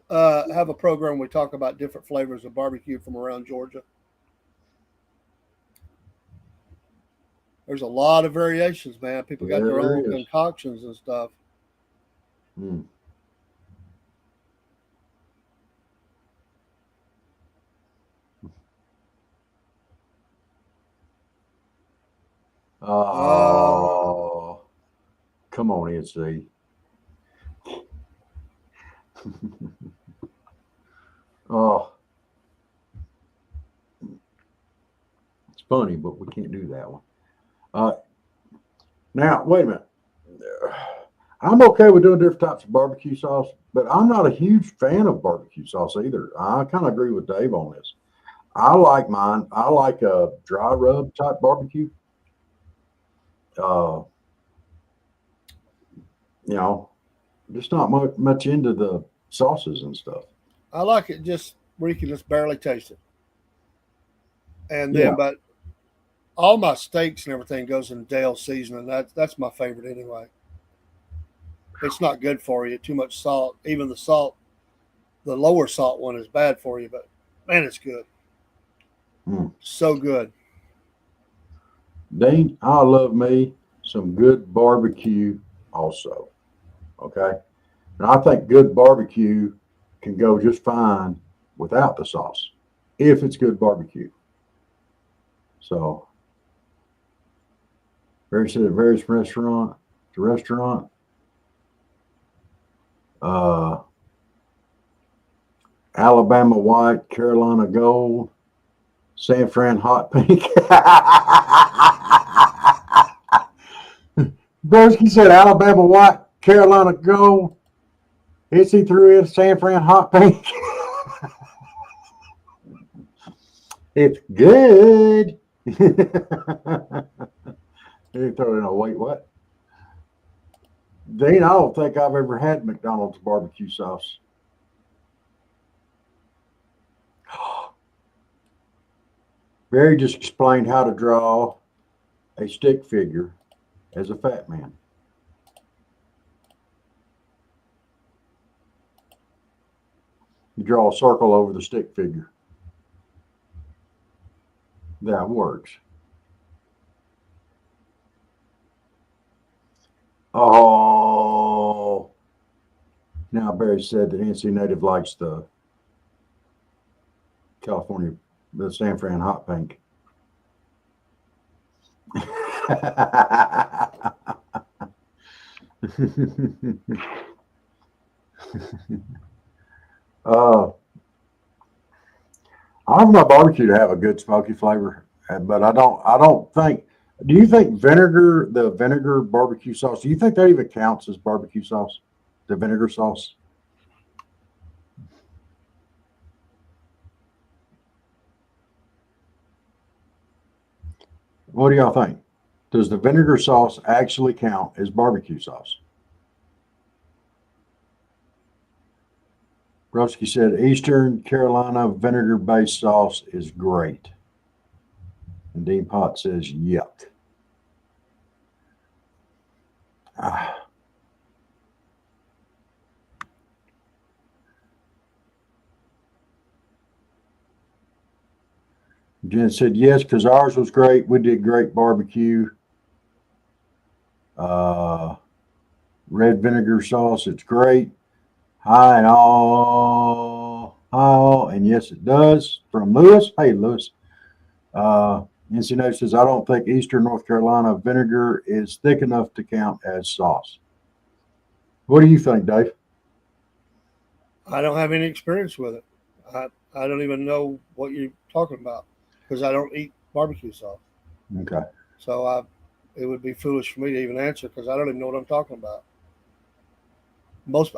[SPEAKER 3] Have a program where we talk about different flavors of barbecue from around Georgia. There's a lot of variations, man. People got their own concoctions and stuff.
[SPEAKER 2] Hmm. Oh, come on, NC. Oh, it's funny, but we can't do that one. Now, wait a minute. I'm okay with doing different types of barbecue sauce, but I'm not a huge fan of barbecue sauce either. I kind of agree with Dave on this. I like mine. I like a dry rub type barbecue. Just not much into the sauces and stuff.
[SPEAKER 3] I like it just where you can just barely taste it. And then, but all my steaks and everything goes in Dale seasoning. That's my favorite anyway. It's not good for you. Too much salt. Even the salt, the lower salt one is bad for you, but man, it's good. So good.
[SPEAKER 2] Dean, I love me some good barbecue also. Okay. And I think good barbecue can go just fine without the sauce if it's good barbecue. So, Barry said at various restaurant to restaurant. Alabama white, Carolina gold, San Fran hot pink. Broski said Alabama white, Carolina gold. Itzy threw in San Fran hot pink. It's good. He throw in a wait, what? Dean, I don't think I've ever had McDonald's barbecue sauce. Barry just explained how to draw a stick figure as a fat man. You draw a circle over the stick figure. That works. Oh, now Barry said that NC Native likes the California, the San Fran hot pink. I like my barbecue to have a good smoky flavor, but I don't think. Do you think the vinegar barbecue sauce? Do you think that even counts as barbecue sauce? The vinegar sauce. What do y'all think? Does the vinegar sauce actually count as barbecue sauce? Broski said Eastern Carolina vinegar-based sauce is great. And Dean Pot says yuck. Jen said yes, because ours was great. We did great barbecue. red vinegar sauce. It's great. Hi and all, and yes, it does. From Lewis. Hey, Lewis. NC says, I don't think Eastern North Carolina vinegar is thick enough to count as sauce. What do you think, Dave?
[SPEAKER 3] I don't have any experience with it. I don't even know what you're talking about because I don't eat barbecue sauce.
[SPEAKER 2] Okay.
[SPEAKER 3] So it would be foolish for me to even answer because I don't even know what I'm talking about.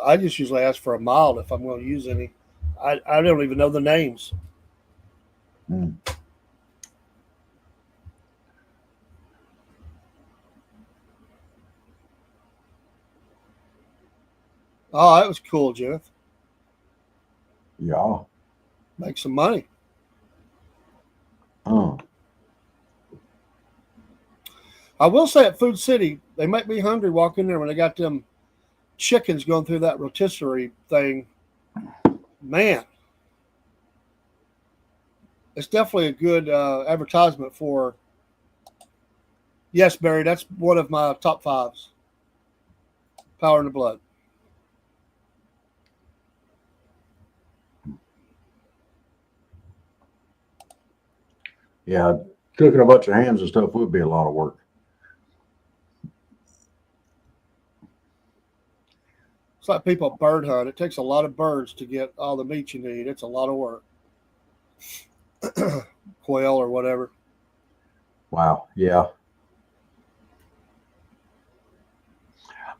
[SPEAKER 3] I just usually ask for a mild if I'm going to use any. I don't even know the names.
[SPEAKER 2] Mm.
[SPEAKER 3] Oh, that was cool, Jeff.
[SPEAKER 2] Yeah.
[SPEAKER 3] Make some money. I will say at Food City, they make me hungry walking there when they got them chickens going through that rotisserie thing. Man, it's definitely a good advertisement for. Yes, Barry, that's one of my top fives. Power in the Blood.
[SPEAKER 2] Yeah. Cooking a bunch of hams and stuff would be a lot of work.
[SPEAKER 3] It's like people bird hunt. It takes a lot of birds to get all the meat you need. It's a lot of work. Quail or whatever.
[SPEAKER 2] Wow. Yeah.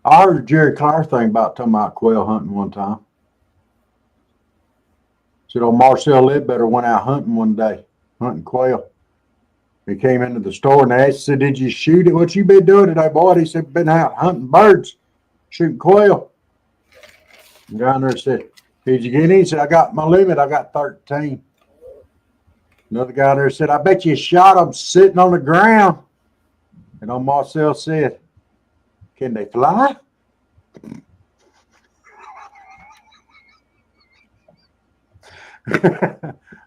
[SPEAKER 2] I heard Jerry Clark thing about talking about quail hunting one time. Said old Marcel Ledbetter went out hunting one day, hunting quail. He came into the store and asked, said, did you shoot it? What you been doing today, boy? He said, been out hunting birds, shooting quail. The guy in there said, did you get any? He said, I got my limit. I got 13. Another guy there said, I bet you shot them sitting on the ground. And old Marcel said, can they fly?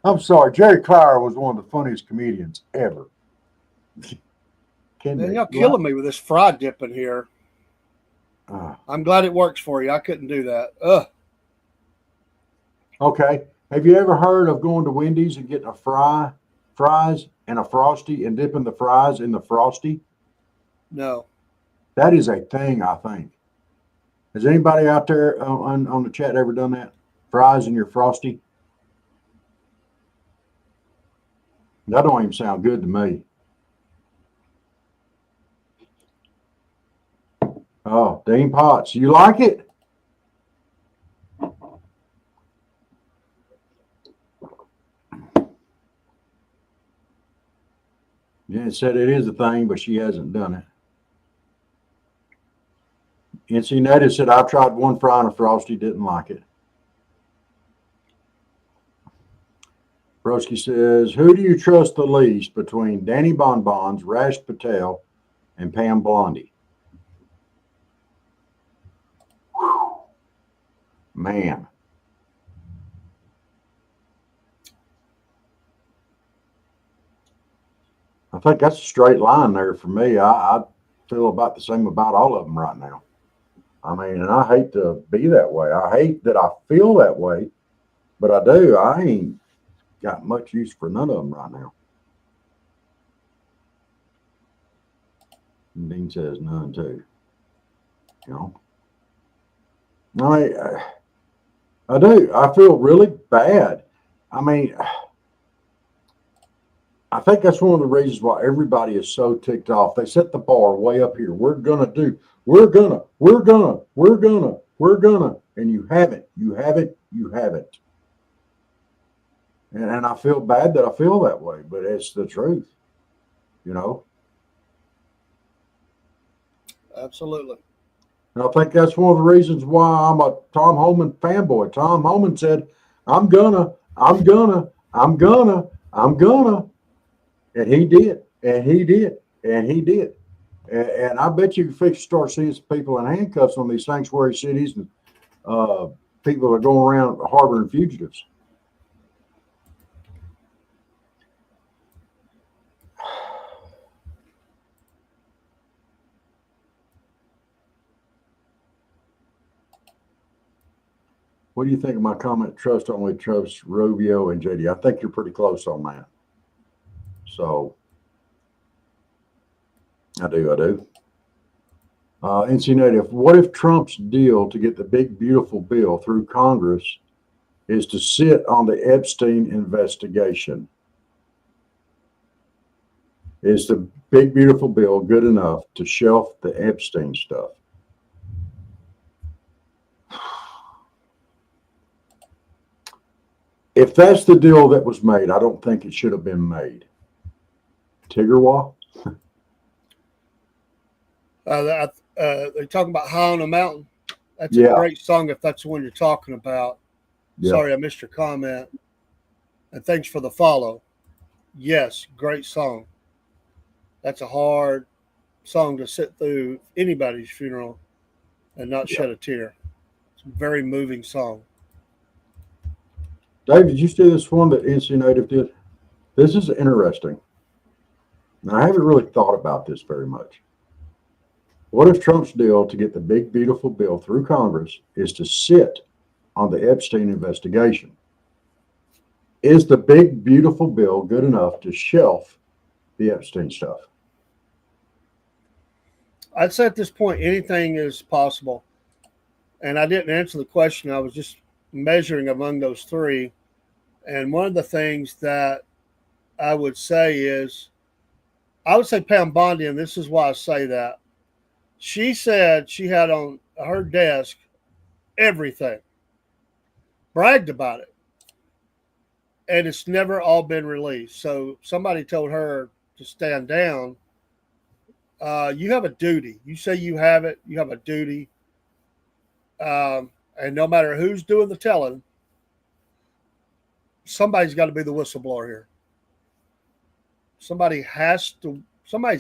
[SPEAKER 2] I'm sorry. Jerry Clower was one of the funniest comedians ever.
[SPEAKER 3] Man, y'all killing me with this fry dip in here. I'm glad it works for you. I couldn't do that. Ugh.
[SPEAKER 2] Okay. Have you ever heard of going to Wendy's and getting fries and a Frosty and dipping the fries in the Frosty?
[SPEAKER 3] No.
[SPEAKER 2] That is a thing, I think. Has anybody out there on the chat ever done that? Fries in your Frosty? That don't even sound good to me. Oh, Dean Potts, you like it? Jen said it is a thing, but she hasn't done it. NC Native said, I've tried one fry and a Frosty, didn't like it. Broski says, who do you trust the least between Danny Bonbons, Rash Patel, and Pam Blondie? Whew. Man. I think that's a straight line there for me. I feel about the same about all of them right now. I mean, and I hate to be that way. I hate that I feel that way, but I do. I ain't got much use for none of them right now. And Dean says none too. You know, I do. I feel really bad. I mean, I think that's one of the reasons why everybody is so ticked off. They set the bar way up here. We're gonna, and you haven't. And I feel bad that I feel that way, but it's the truth, you know.
[SPEAKER 3] Absolutely.
[SPEAKER 2] And I think that's one of the reasons why I'm a Tom Holman fanboy. Tom Holman said, I'm gonna. And he did. And I bet you if you start seeing some people in handcuffs on these sanctuary cities and people are going around harboring fugitives. What do you think of my comment? Trust only trust Rubio and JD. I think you're pretty close on that. So I do. NC Native, what if Trump's deal to get the big, beautiful bill through Congress is to sit on the Epstein investigation? Is the big, beautiful bill good enough to shelf the Epstein stuff? If that's the deal that was made, I don't think it should have been made. Tiggerwa?
[SPEAKER 3] They're talking about High on a Mountain. That's
[SPEAKER 2] Yeah.
[SPEAKER 3] a great song if that's the one you're talking about.
[SPEAKER 2] Yeah.
[SPEAKER 3] Sorry, I missed your comment. And thanks for the follow. Yes, great song. That's a hard song to sit through anybody's funeral and not shed a tear. It's a very moving song.
[SPEAKER 2] Dave, did you see this one that NC Native did? This is interesting. Now, I haven't really thought about this very much. What if Trump's deal to get the big, beautiful bill through Congress is to sit on the Epstein investigation? Is the big, beautiful bill good enough to shelf the Epstein stuff?
[SPEAKER 3] I'd say at this point, anything is possible. And I didn't answer the question. I was just measuring among those three. And one of the things that I would say is, I would say Pam Bondi, and this is why I say that. She said she had on her desk everything, bragged about it, and it's never all been released. So somebody told her to stand down. You have a duty. You say you have it, you have a duty. And no matter who's doing the telling, somebody's got to be the whistleblower here. Somebody's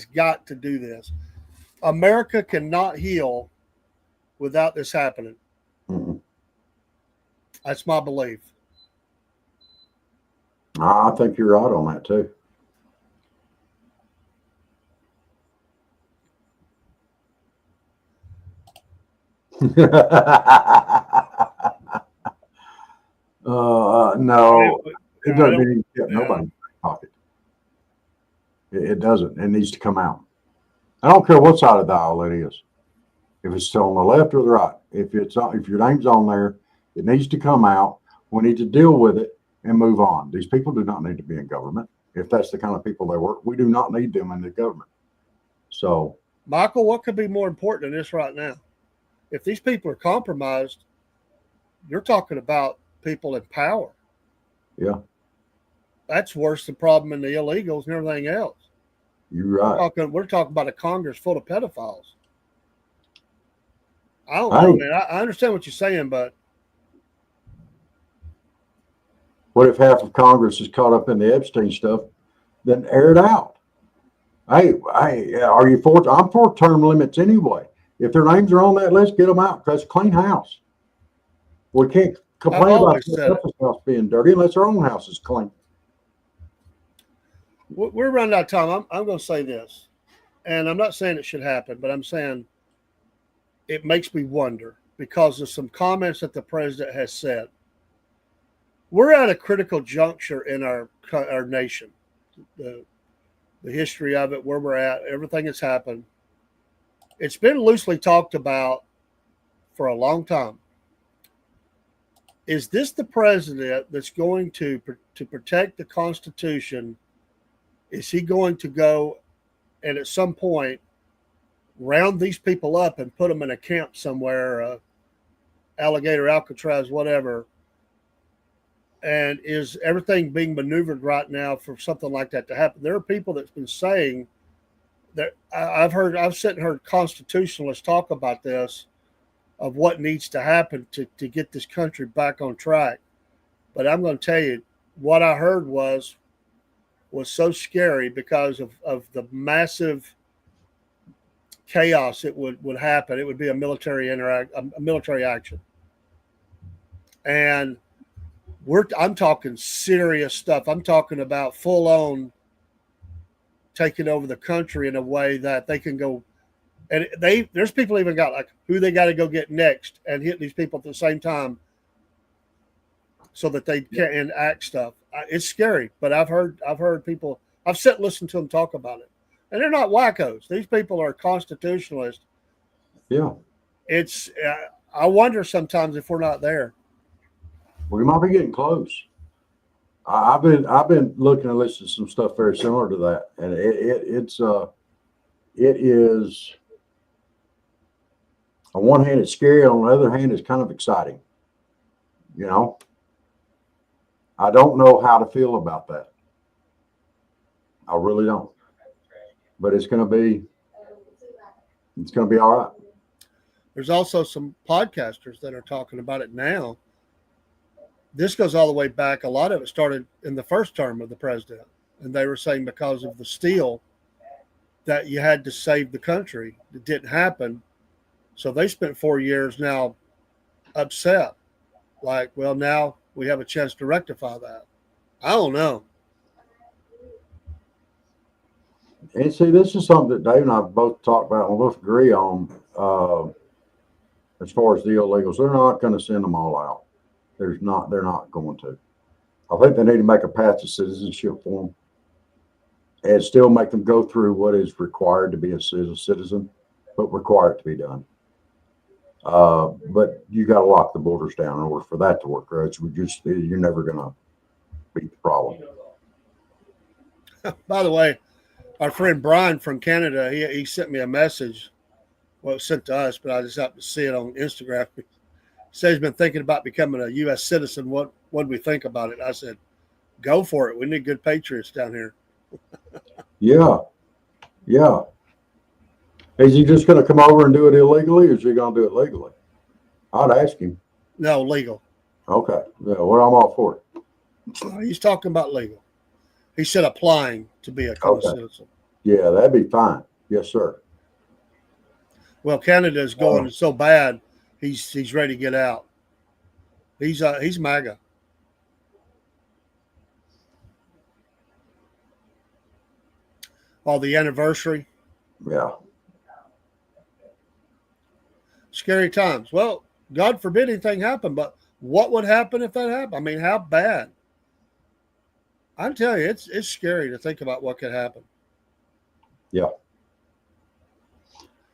[SPEAKER 3] got to do this. America cannot heal without this happening.
[SPEAKER 2] Mm-hmm.
[SPEAKER 3] That's my belief.
[SPEAKER 2] I think you're right on that too. No, it doesn't mean you get nobody in your pocket. It doesn't. It needs to come out. I don't care what side of the aisle it is. If it's on the left or the right, if your name's on there, it needs to come out. We need to deal with it and move on. These people do not need to be in government. If that's the kind of people they work, we do not need them in the government. So,
[SPEAKER 3] Michael, what could be more important than this right now? If these people are compromised, you're talking about people in power.
[SPEAKER 2] yeah,
[SPEAKER 3] That's worse the problem in the illegals and everything else.
[SPEAKER 2] you're right.
[SPEAKER 3] We're talking about a Congress full of pedophiles. I don't know, man. I understand what you're saying, but
[SPEAKER 2] what if half of Congress is caught up in the Epstein stuff? Then air it out. Hey, are you for? I'm for term limits anyway. If their names are on that list, get them out because clean house. We can't complain about somebody else's house being dirty unless our own house is clean.
[SPEAKER 3] we're running out of time. I'm going to say this, and I'm not saying it should happen, but I'm saying it makes me wonder because of some comments that the president has said. We're at a critical juncture in our nation. The history of it, where we're at, everything that's happened. It's been loosely talked about for a long time. Is this the president that's going to protect the Constitution? Is he going to go and at some point round these people up and put them in a camp somewhere, Alligator, Alcatraz, whatever? And is everything being maneuvered right now for something like that to happen? There are people that's been saying that I've sat and heard constitutionalists talk about this, of what needs to happen to get this country back on track. But I'm going to tell you, what I heard was so scary because of the massive chaos it would happen. It would be a military action. And I'm talking serious stuff. I'm talking about full on taking over the country in a way that they can go. And there's people even got like who they got to go get next and hit these people at the same time. so that they can't enact stuff. It's scary, but I've heard people. I've sat and listened to them talk about it, and they're not wackos. These people are constitutionalists.
[SPEAKER 2] Yeah.
[SPEAKER 3] It's I wonder sometimes if we're not there.
[SPEAKER 2] We might be getting close. I've been looking and listening to some stuff very similar to that, and it is on one hand it's scary, on the other hand it's kind of exciting. You know, I don't know how to feel about that. I really don't. But it's going to be all right.
[SPEAKER 3] There's also some podcasters that are talking about it now. This goes all the way back. A lot of it started in the first term of the president, and they were saying because of the steal that you had to save the country. It didn't happen. So they spent 4 years now upset. Like, well, now we have a chance to rectify that. I don't know.
[SPEAKER 2] And see, this is something that Dave and I both talked about and we both agree on. As far as the illegals, they're not going to send them all out. They're not going to. I think they need to make a path to citizenship for them and still make them go through what is required to be a citizen, but require it to be done. But you got to lock the borders down in order for that to work. Right? You're never going to beat the problem.
[SPEAKER 3] By the way, our friend Brian from Canada, he sent me a message. Well, it was sent to us, but I just happened to see it on Instagram. He said he's been thinking about becoming a U.S. citizen. What do we think about it? I said, go for it. We need good patriots down here.
[SPEAKER 2] Yeah. Is he just going to come over and do it illegally, or is he going to do it legally? I'd ask him.
[SPEAKER 3] No, legal.
[SPEAKER 2] Okay. Yeah, well, I'm all for it.
[SPEAKER 3] He's talking about legal. He said applying to be a citizen.
[SPEAKER 2] Yeah, that'd be fine. Yes, sir.
[SPEAKER 3] Well, Canada is going so bad, he's ready to get out. He's MAGA. The anniversary.
[SPEAKER 2] Yeah.
[SPEAKER 3] Scary times. Well, God forbid anything happen, but what would happen if that happened? I mean, how bad? I'm telling you, it's scary to think about what could happen.
[SPEAKER 2] Yeah.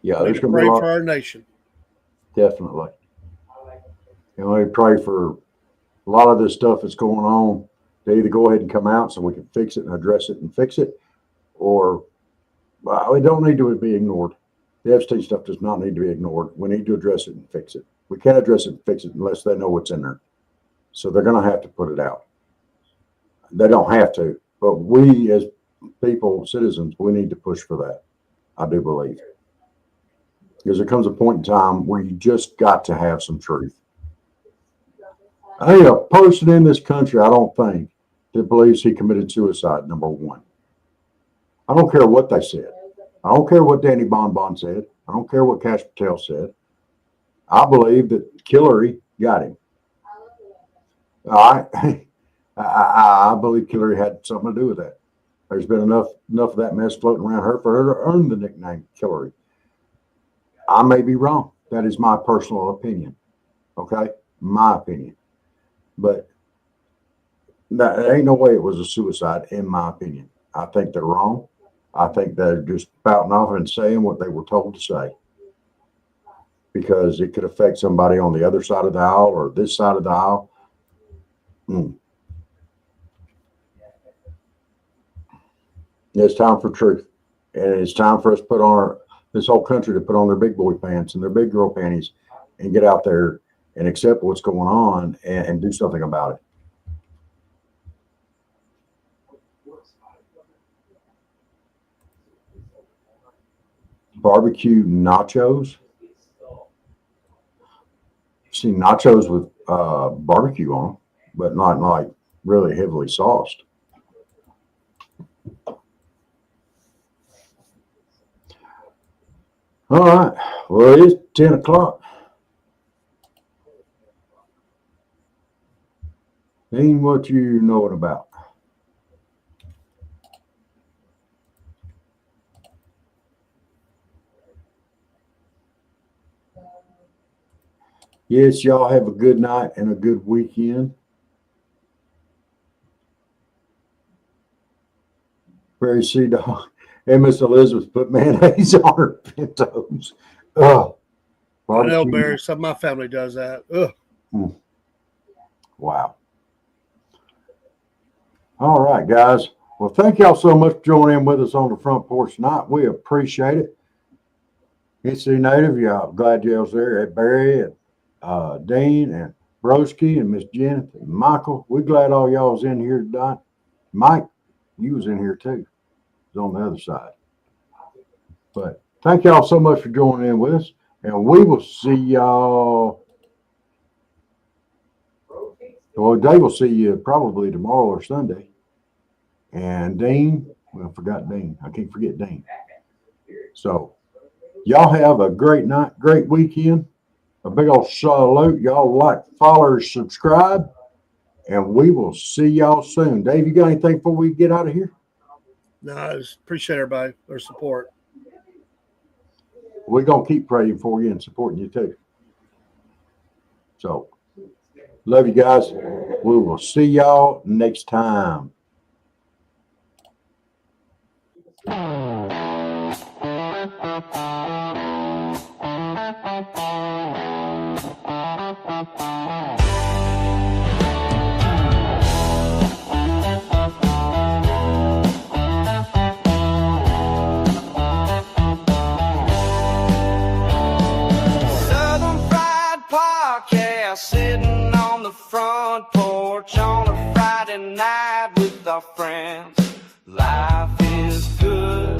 [SPEAKER 2] Yeah,
[SPEAKER 3] we need to pray for our nation.
[SPEAKER 2] Definitely. And we pray for a lot of this stuff that's going on to either go ahead and come out so we can fix it and address it and fix it, or it don't need to be ignored. The Epstein stuff does not need to be ignored. We need to address it and fix it. We can't address it and fix it unless they know what's in there. So they're going to have to put it out. They don't have to, but we as people, citizens, we need to push for that. I do believe. Because there comes a point in time where you just got to have some truth. I ain't a person in this country, I don't think, that believes he committed suicide, number one. I don't care what they said. I don't care what Danny Bonbon said. I don't care what Cash Patel said. I believe that Hillary got him. All right. I believe Hillary had something to do with that. There's been enough of that mess floating around her for her to earn the nickname Hillary. I may be wrong. That is my personal opinion. Okay? My opinion. But there ain't no way it was a suicide, in my opinion. I think they're wrong. I think they're just spouting off and saying what they were told to say. Because it could affect somebody on the other side of the aisle or this side of the aisle. It's time for truth. And it's time for us to put on this whole country to put on their big boy pants and their big girl panties and get out there and accept what's going on and do something about it. Barbecue nachos. I've seen nachos with barbecue on them, but not like really heavily sauced. All right. Well, it is 10 o'clock. Ain't what you knowing about. Yes, y'all have a good night and a good weekend. Mary C. Dog and Miss Elizabeth put mayonnaise on her pintos. Oh,
[SPEAKER 3] I know, Barry. Some of my family does that. Ugh.
[SPEAKER 2] Wow. All right, guys. Well, thank y'all so much for joining in with us on the front porch tonight. We appreciate it. NC Native, y'all glad y'all's there. Barry and Dean and Broski and Miss Janet and Michael. We're glad all y'all was in here tonight. Mike, you was in here too. He was on the other side. But thank y'all so much for joining in with us. And we will see y'all. Well, Dave will see you probably tomorrow or Sunday. And Dean, well, I forgot Dean. I can't forget Dean. So y'all have a great night, great weekend. A big old salute. Y'all like, follow, subscribe, and we will see y'all soon. Dave, you got anything before we get out of here?
[SPEAKER 3] No, I just appreciate everybody, their support.
[SPEAKER 2] We're going to keep praying for you and supporting you too. So, love you guys. We will see y'all next time.
[SPEAKER 1] Sitting on the front porch on a Friday night with our friends. Life is good.